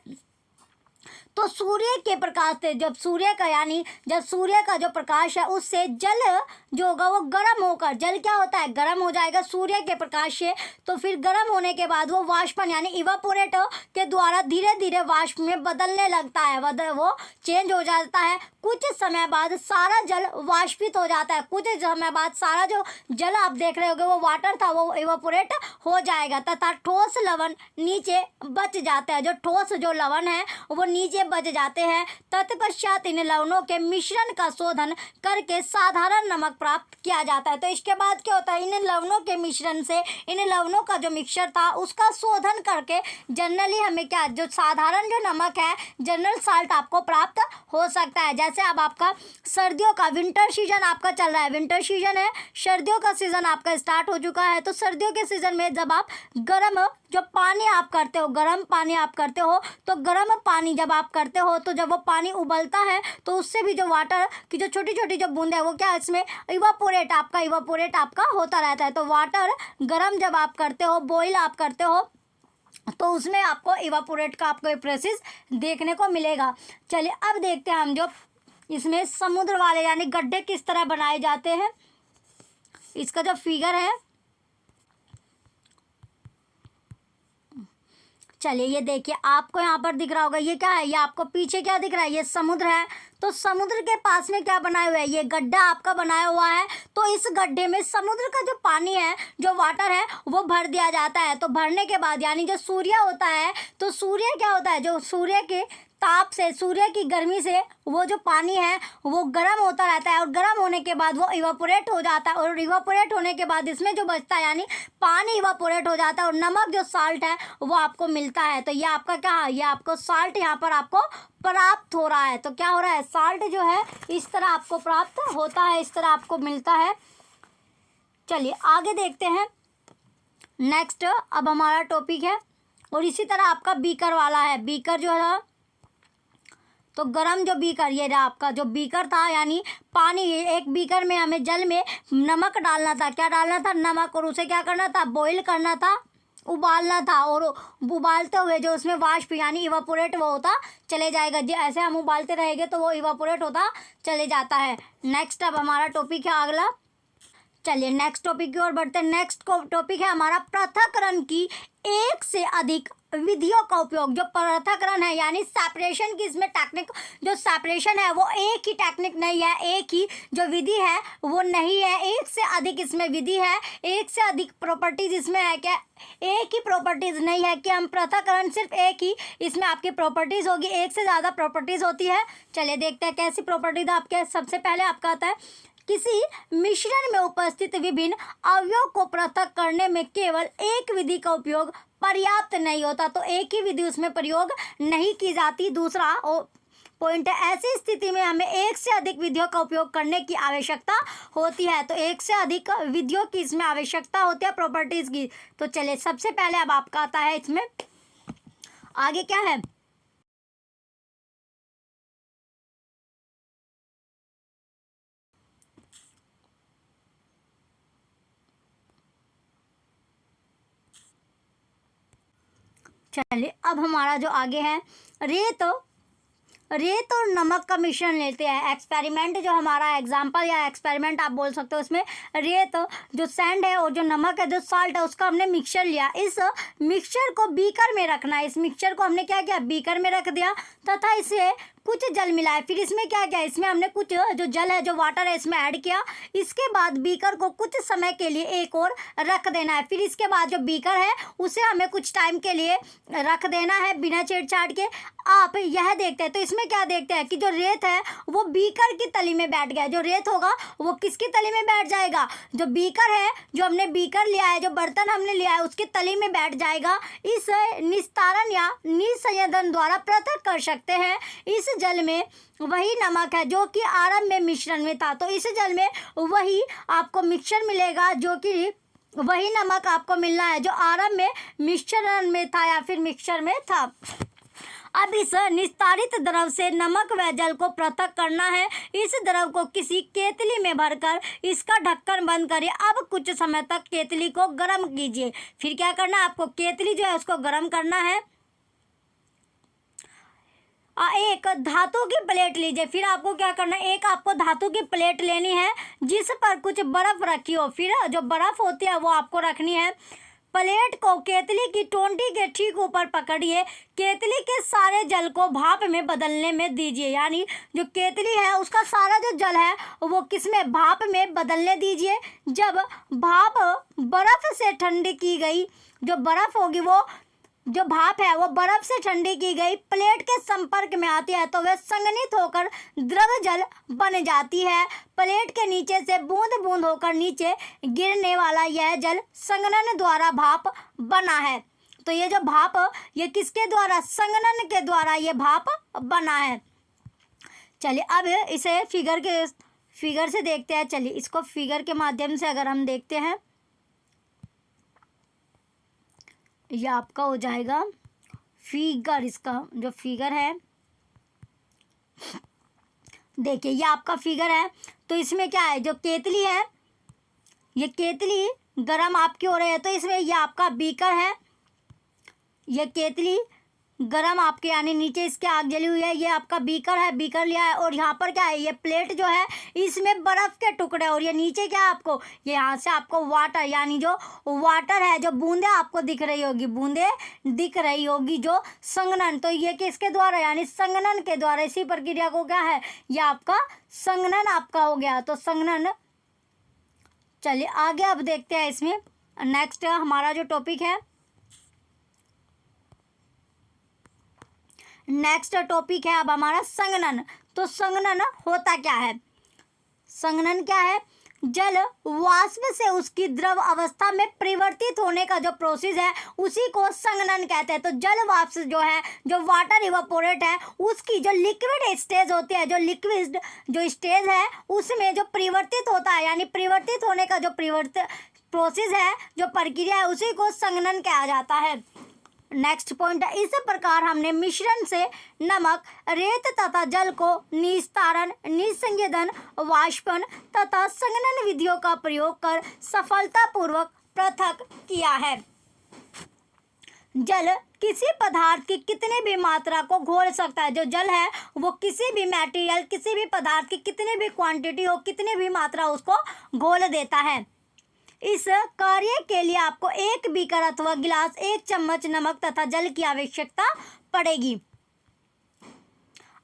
तो सूर्य के प्रकाश से, जब सूर्य का, यानी जब सूर्य का जो प्रकाश है उससे जल जो होगा वो गर्म होकर, जल क्या होता है, गर्म हो जाएगा सूर्य के प्रकाश से। तो फिर गर्म होने के बाद वो वाष्पन यानी इवापोरेट के द्वारा धीरे धीरे वाष्प में बदलने लगता है, वो चेंज हो जाता है। कुछ समय बाद सारा जल वाष्पित हो जाता है। कुछ समय बाद सारा जो जल आप देख रहे होगे वो वाटर था वो इवापोरेट हो जाएगा तथा ठोस लवण नीचे बच जाता है। जो ठोस जो लवण है वो नीचे बच जाते हैं। तत्पश्चात इन लवणों के मिश्रण का शोधन करके साधारण नमक प्राप्त किया जाता है। तो इसके बाद क्या होता है, इन लवणों के मिश्रण से, इन लवणों का जो मिक्सचर था उसका शोधन करके जनरली हमें क्या, जो साधारण जो नमक है, जनरल साल्ट आपको प्राप्त हो सकता है। जैसे अब आपका सर्दियों का विंटर सीजन आपका चल रहा है, विंटर सीजन है, सर्दियों का सीजन आपका स्टार्ट हो चुका है। तो सर्दियों के सीजन में जब आप गर्म जो पानी आप करते हो, गर्म पानी आप करते हो, तो गर्म पानी जब आप करते हो तो जब वो पानी उबलता है तो उससे भी जो वाटर की जो छोटी छोटी जो बूंद है वो क्या, इसमें इवापोरेट आपका होता रहता है। तो वाटर गर्म जब आप करते हो, बॉईल आप करते हो, तो उसमें आपको इवापोरेट का आपको प्रोसेस देखने को मिलेगा। चलिए अब देखते हैं हम जो इसमें समुद्र वाले यानी गड्ढे किस तरह बनाए जाते हैं। इसका जो फिगर है, चलिए ये देखिए, आपको यहाँ पर दिख रहा होगा, ये क्या है, ये आपको पीछे क्या दिख रहा है, ये समुद्र है। तो समुद्र के पास में क्या बनाया हुआ है, ये गड्ढा आपका बनाया हुआ है। तो इस गड्ढे में समुद्र का जो पानी है, जो वाटर है, वो भर दिया जाता है। तो भरने के बाद यानी जो सूर्य होता है, तो सूर्य क्या होता है, जो सूर्य के ताप से, सूर्य की गर्मी से वो जो पानी है वो गर्म होता रहता है और गर्म होने के बाद वो इवापोरेट हो जाता है। और इवापोरेट होने के बाद इसमें जो बचता है यानी पानी इवापोरेट हो जाता है और नमक जो साल्ट है वो आपको मिलता है। तो ये आपका क्या है, ये आपको साल्ट यहाँ पर आपको प्राप्त हो रहा है। तो क्या हो रहा है, साल्ट जो है इस तरह आपको प्राप्त होता है, इस तरह आपको मिलता है। चलिए आगे देखते हैं नेक्स्ट। अब हमारा टॉपिक है और इसी तरह आपका बीकर वाला है। बीकर जो है, तो गरम जो बीकर, ये रहा आपका जो बीकर था, यानी पानी, एक बीकर में हमें जल में नमक डालना था। क्या डालना था, नमक, और उसे क्या करना था, बॉईल करना था, उबालना था। और उबालते हुए जो उसमें वाष्प यानी इवापोरेट वो होता चले जाएगा। जो ऐसे हम उबालते रहेंगे तो वो इवापोरेट होता चले जाता है। नेक्स्ट अब हमारा टॉपिक है अगला। चलिए नेक्स्ट टॉपिक की ओर बढ़ते हैं। नेक्स्ट टॉपिक है हमारा पृथक्करण की एक से अधिक विधियों का उपयोग। जो पृथक्करण है यानी सेपरेशन की इसमें टेक्निक, जो सेपरेशन है वो एक ही टेक्निक नहीं है, एक ही जो विधि है वो नहीं है, एक से अधिक इसमें विधि है, एक से अधिक प्रॉपर्टीज इसमें है। क्या एक ही प्रॉपर्टीज नहीं है कि हम पृथक्करण सिर्फ एक ही इसमें आपकी प्रॉपर्टीज होगी, एक से ज़्यादा प्रॉपर्टीज होती है। चलिए देखते हैं कैसी प्रॉपर्टीज आपके। सबसे पहले आपका आता है, किसी मिश्रण में उपस्थित विभिन्न अवयवों को पृथक करने में केवल एक विधि का उपयोग पर्याप्त नहीं होता। तो एक ही विधि उसमें प्रयोग नहीं की जाती। दूसरा पॉइंट है। ऐसी स्थिति में हमें एक से अधिक विधियों का उपयोग करने की आवश्यकता होती है। तो एक से अधिक विधियों की इसमें आवश्यकता होती है प्रॉपर्टीज की। तो चलिए सबसे पहले अब आपका आता है इसमें आगे क्या है। चलिए अब हमारा जो आगे है रेत और नमक का मिश्रण लेते हैं। एक्सपेरिमेंट जो हमारा एग्जाम्पल या एक्सपेरिमेंट आप बोल सकते हो, उसमें रेत जो सैंड है और जो नमक है जो साल्ट है उसका हमने मिक्सचर लिया। इस मिक्सचर को बीकर में रखना है। इस मिक्सचर को हमने क्या किया, बीकर में रख दिया तथा इसे कुछ जल मिलाया। फिर इसमें क्या किया, इसमें हमने कुछ जो जल है जो वाटर है इसमें ऐड किया। इसके बाद बीकर को कुछ समय के लिए एक और रख देना है। फिर इसके बाद जो बीकर है उसे हमें कुछ टाइम के लिए रख देना है बिना छेड़छाड़ के। आप यह देखते हैं तो इसमें क्या देखते हैं कि जो रेत है वो बीकर की तली में बैठ गया। जो रेत होगा वो किसकी तली में बैठ जाएगा, जो बीकर है, जो हमने बीकर लिया है, जो बर्तन हमने लिया है उसकी तली में बैठ जाएगा। इस निस्तारण या निस्संयोजन द्वारा पृथक कर सकते हैं। इस जल में वही नमक है जो कि आरंभ में मिश्रण में था। तो इस जल में वही आपको मिक्सचर मिलेगा, जो कि वही नमक आपको मिलना है जो आरंभ में मिश्रण में था या फिर मिक्सचर में था। अब इस निस्तारित द्रव से नमक व जल को पृथक करना है। इस द्रव को किसी केतली में भरकर इसका ढक्कन बंद करिए। अब कुछ समय तक केतली को गर्म कीजिए। फिर क्या करना है, आपको केतली जो है उसको गर्म करना है। एक धातु की प्लेट लीजिए। फिर आपको क्या करना है, एक आपको धातु की प्लेट लेनी है जिस पर कुछ बर्फ रखी हो। फिर जो बर्फ होती है वो आपको रखनी है। प्लेट को केतली की टोंटी के ठीक ऊपर पकड़िए। केतली के सारे जल को भाप में बदलने में दीजिए। यानी जो केतली है उसका सारा जो जल है वो किसमें, भाप में बदलने दीजिए। जब भाप बर्फ से ठंडी की गई, जो बर्फ होगी वो जो भाप है वो बर्फ से ठंडी की गई प्लेट के संपर्क में आती है तो वह संघनित होकर द्रव जल बन जाती है। प्लेट के नीचे से बूंद बूंद होकर नीचे गिरने वाला यह जल संघनन द्वारा भाप बना है। तो ये जो भाप, ये किसके द्वारा, संघनन के द्वारा ये भाप बना है। चलिए अब इसे फिगर से देखते हैं। चलिए इसको फिगर के माध्यम से अगर हम देखते हैं, ये आपका हो जाएगा फिगर। इसका जो फिगर है देखिए, ये आपका फिगर है। तो इसमें क्या है, जो केतली है, ये केतली गरम आपकी हो रही है तो इसमें ये आपका बीकर है। ये केतली गरम आपके यानी नीचे इसके आग जली हुई है, ये आपका बीकर है, बीकर लिया है। और यहाँ पर क्या है, ये प्लेट जो है इसमें बर्फ़ के टुकड़े। और ये नीचे क्या है, आपको ये यहाँ से आपको वाटर, यानी जो वाटर है, जो बूंदे आपको दिख रही होगी, बूंदे दिख रही होगी जो संघनन। तो ये किसके द्वारा, यानी संघनन के द्वारा। इसी प्रक्रिया को क्या है, ये आपका संघनन आपका हो गया। तो संघनन। चलिए आगे अब देखते हैं इसमें नेक्स्ट हमारा जो टॉपिक है, नेक्स्ट टॉपिक है अब हमारा संघनन। तो संघनन होता क्या है, संघनन क्या है, जल वाष्प से उसकी द्रव अवस्था में परिवर्तित होने का जो प्रोसेस है उसी को संघनन कहते हैं। तो जल वाष्प जो है, जो वाटर इवापोरेट है, उसकी जो लिक्विड स्टेज होती है, जो लिक्विड जो स्टेज है उसमें जो परिवर्तित होता है, यानी परिवर्तित होने का जो प्रोसेस है, जो प्रक्रिया है, उसी को संघनन कहा जाता है। नेक्स्ट पॉइंट है, इस प्रकार हमने मिश्रण से नमक, रेत तथा जल को निस्तारण, निस्संयोजन, वाष्पन तथा संघनन विधियों का प्रयोग कर सफलतापूर्वक पृथक किया है। जल किसी पदार्थ की कितनी भी मात्रा को घोल सकता है। जो जल है वो किसी भी मटेरियल, किसी भी पदार्थ की कितनी भी क्वांटिटी हो, कितनी भी मात्रा उसको घोल देता है। इस कार्य के लिए आपको एक बीकर अथवा गिलास, एक चम्मच नमक तथा जल की आवश्यकता पड़ेगी।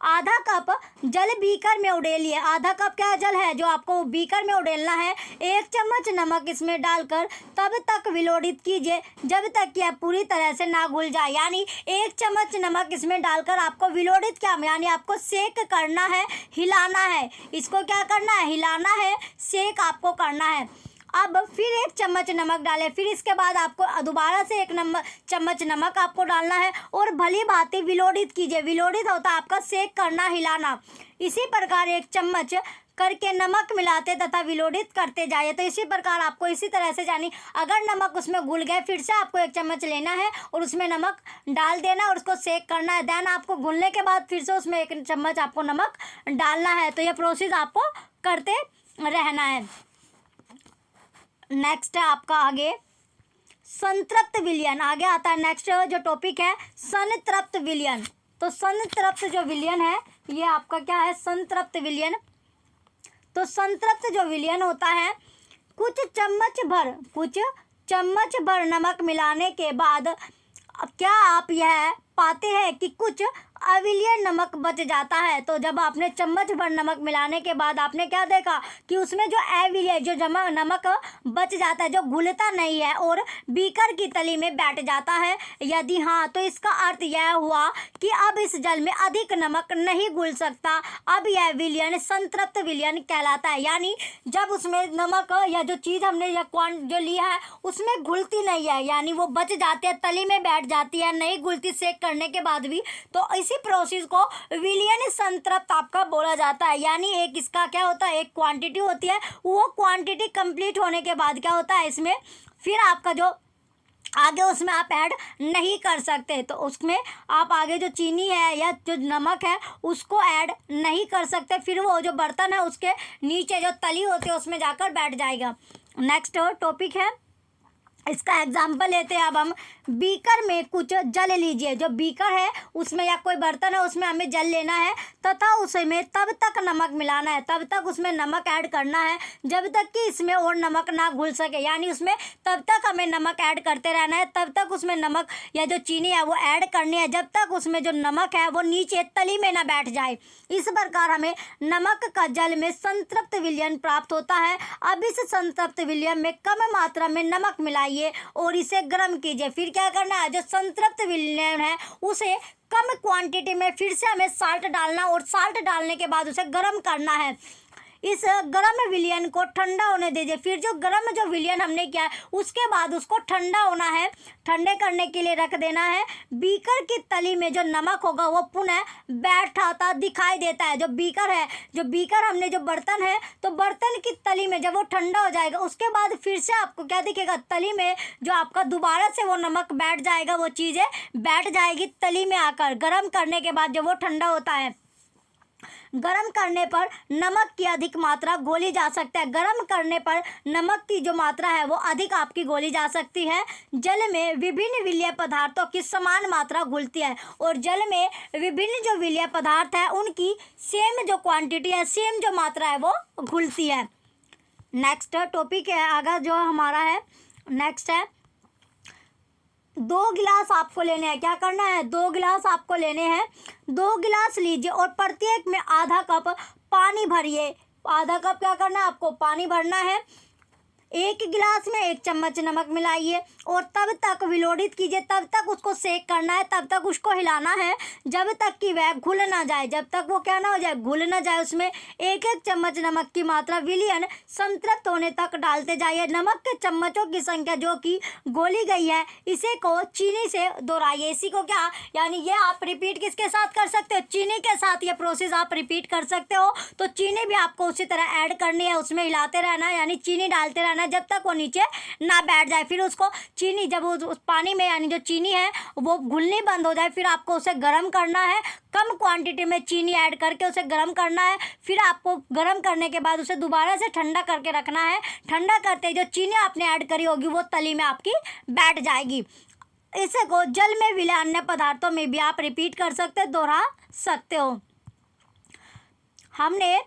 आधा कप जल बीकर में उड़ेलिए। आधा कप क्या जल है जो आपको बीकर में उड़ेलना है। एक चम्मच नमक इसमें डालकर तब तक विलोड़ित कीजिए जब तक यह पूरी तरह से ना घुल जाए। यानी एक चम्मच नमक इसमें डालकर आपको विलोड़ित क्या, यानी आपको सेक करना है, हिलाना है। इसको क्या करना है, हिलाना है, सेक आपको करना है। अब फिर 1 चम्मच नमक डालें। फिर इसके बाद आपको दोबारा से 1 चम्मच नमक आपको डालना है और भली भांति विलोड़ित कीजिए। विलोड़ित होता है आपका सेक करना, हिलाना। इसी प्रकार 1 चम्मच करके नमक मिलाते तथा विलोड़ित करते जाइए। तो इसी प्रकार आपको इसी तरह से जानी, अगर नमक उसमें घुल गए फिर से आपको 1 चम्मच लेना है और उसमें नमक डाल देना और उसको सेक करना है। देन आपको घुलने के बाद फिर से उसमें 1 चम्मच आपको नमक डालना है। तो यह प्रोसेस आपको करते रहना है। नेक्स्ट है आपका आगे संतृप्त विलयन। आगे आता है नेक्स्ट जो टॉपिक है संतृप्त विलयन। तो संतृप्त जो विलयन है ये आपका क्या है, संतृप्त विलयन। तो संतृप्त जो विलयन होता है, कुछ चम्मच भर नमक मिलाने के बाद क्या आप यह पाते हैं कि कुछ अविलयन नमक बच जाता है। तो जब आपने चम्मच भर नमक मिलाने के बाद आपने क्या देखा कि उसमें जो अविलय जो नमक बच जाता है, जो घुलता नहीं है और बीकर की तली में बैठ जाता है। यदि हाँ, तो इसका अर्थ यह हुआ कि अब इस जल में अधिक नमक नहीं घुल सकता। अब यह विलयन संतृप्त विलयन कहलाता है। यानी जब उसमें नमक या जो चीज़ हमने या जो लिया है उसमें घुलती नहीं है, यानी वो बच जाती है, तली में बैठ जाती है, नहीं घुलती सेक करने के बाद भी, तो इसी प्रोसेस को विलयन संतृप्त आपका बोला जाता है। यानी एक इसका क्या होता है, एक क्वांटिटी होती है, वो क्वांटिटी कंप्लीट होने के बाद क्या होता है इसमें फिर आपका जो आगे उसमें आप ऐड नहीं कर सकते। तो उसमें आप आगे जो चीनी है या जो नमक है उसको ऐड नहीं कर सकते। फिर वो जो बर्तन है उसके नीचे जो तली होती है उसमें जाकर बैठ जाएगा। नेक्स्ट टॉपिक है, इसका एग्जाम्पल लेते हैं अब हम। बीकर में कुछ जल लीजिए। जो बीकर है उसमें या कोई बर्तन है उसमें हमें जल लेना है तथा उसमें तब तक नमक मिलाना है, तब तक उसमें नमक ऐड करना है जब तक कि इसमें और नमक ना घुल सके। यानी उसमें तब तक हमें नमक ऐड करते रहना है, तब तक उसमें नमक या जो चीनी है वो ऐड करनी है जब तक उसमें जो नमक है वो नीचे तली में ना बैठ जाए। इस प्रकार हमें नमक का जल में संतृप्त विलयन प्राप्त होता है। अब इस संतृप्त विलयन में कम मात्रा में नमक मिलाइए और इसे गर्म कीजिए। फिर क्या करना है, जो संतृप्त विलयन है उसे कम क्वांटिटी में फिर से हमें साल्ट डालना और साल्ट डालने के बाद उसे गर्म करना है। इस गर्म विलयन को ठंडा होने दीजिए। फिर जो गर्म जो विलयन हमने किया है उसके बाद उसको ठंडा होना है, ठंडे करने के लिए रख देना है। बीकर की तली में जो नमक होगा वो पुनः बैठाता दिखाई देता है। जो बीकर है, जो बीकर हमने जो बर्तन है, तो बर्तन की तली में जब वो ठंडा हो जाएगा उसके बाद फिर से आपको क्या दिखेगा, तली में जो आपका दोबारा से वो नमक बैठ जाएगा, वो चीज़ें बैठ जाएगी तली में आकर। गर्म करने के बाद जब वो ठंडा होता है, गरम करने पर नमक की अधिक मात्रा घोली जा सकती है। गरम करने पर नमक की जो मात्रा है वो अधिक आपकी घोली जा सकती है। जल में विभिन्न विलय पदार्थों की समान मात्रा घुलती है और जल में विभिन्न जो विलय पदार्थ है उनकी सेम जो क्वांटिटी है, सेम जो मात्रा है वो घुलती है। नेक्स्ट टॉपिक है आगे जो हमारा है, नेक्स्ट है 2 गिलास आपको लेने हैं। क्या करना है, 2 गिलास आपको लेने हैं। 2 गिलास लीजिए और प्रत्येक में आधा कप पानी भरिए। आधा कप क्या करना है, आपको पानी भरना है। 1 गिलास में 1 चम्मच नमक मिलाइए और तब तक विलोड़ित कीजिए, तब तक उसको सेक करना है, तब तक उसको हिलाना है जब तक कि वह घुल ना जाए, जब तक वो क्या ना हो जाए, घुल ना जाए। उसमें 1-1 चम्मच नमक की मात्रा विलयन संतृप्त होने तक डालते जाइए। नमक के चम्मचों की संख्या जो कि घोली गई है इसे को चीनी से दोहराइए। इसी को क्या, यानी ये आप रिपीट किसके साथ कर सकते हो, चीनी के साथ ये प्रोसेस आप रिपीट कर सकते हो। तो चीनी भी आपको उसी तरह ऐड करनी है, उसमें हिलाते रहना है, यानी चीनी डालते रहना जब तक वो नीचे ना बैठ जाए। फिर उसको चीनी जब उस पानी में यानी जो चीनी है वो घुलनी बंद हो जाए, फिर आपको उसे गर्म करना है। कम क्वांटिटी में चीनी ऐड करके उसे गर्म करना है। फिर आपको गर्म करने के बाद उसे दोबारा से ठंडा करके रखना है। ठंडा करते ही जो चीनी आपने ऐड करी होगी वो तली में आपकी बैठ जाएगी। इसे को जल में विलय अन्य पदार्थों में भी आप रिपीट कर सकते हो, दोहरा सकते हो। हमने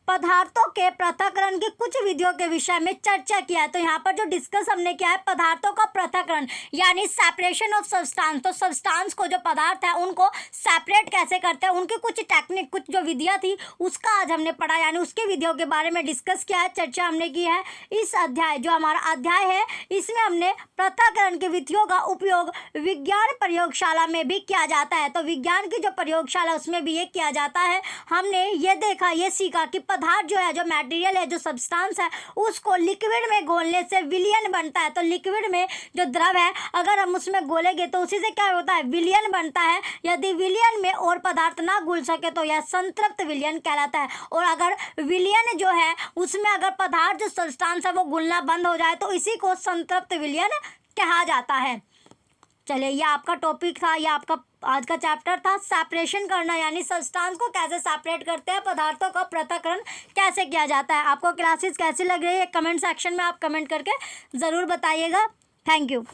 पदार्थों के पृथक्करण की कुछ विधियों के विषय में चर्चा किया है। तो यहाँ पर जो डिस्कस हमने किया है पदार्थों का पृथक्करण यानी सेपरेशन ऑफ सब्सटेंस। तो सब्सटेंस को जो पदार्थ है उनको सेपरेट कैसे करते हैं, उनकी कुछ टेक्निक, कुछ जो विधियाँ थी उसका आज हमने पढ़ा, यानी उसकी विधियों के बारे में डिस्कस किया है, चर्चा हमने की है। इस अध्याय जो हमारा अध्याय है इसमें हमने पृथक्करण की विधियों का उपयोग विज्ञान प्रयोगशाला में भी किया जाता है। तो विज्ञान की जो प्रयोगशाला उसमें भी ये किया जाता है। हमने ये देखा, ये सीखा कि पदार्थ जो है, जो मटेरियल है, जो सब्सटेंस है, उसको लिक्विड में घोलने से विलयन बनता है। तो लिक्विड में जो द्रव है अगर हम उसमें घोलेंगे तो उसी से क्या होता है, विलयन बनता है। यदि विलयन में और पदार्थ ना घुल सके तो यह संतृप्त विलयन कहलाता है। और अगर विलयन जो है उसमें अगर पदार्थ जो सब्सटेंस है वो घुलना बंद हो जाए तो इसी को संतृप्त विलयन कहा जाता है। चलिए, ये आपका टॉपिक था, ये आपका आज का चैप्टर था, सेपरेशन करना, यानी सब्सटेंस को कैसे सेपरेट करते हैं, पदार्थों का पृथक्करण कैसे किया जाता है। आपको क्लासेस कैसी लग रही है कमेंट सेक्शन में आप कमेंट करके ज़रूर बताइएगा। Thank you.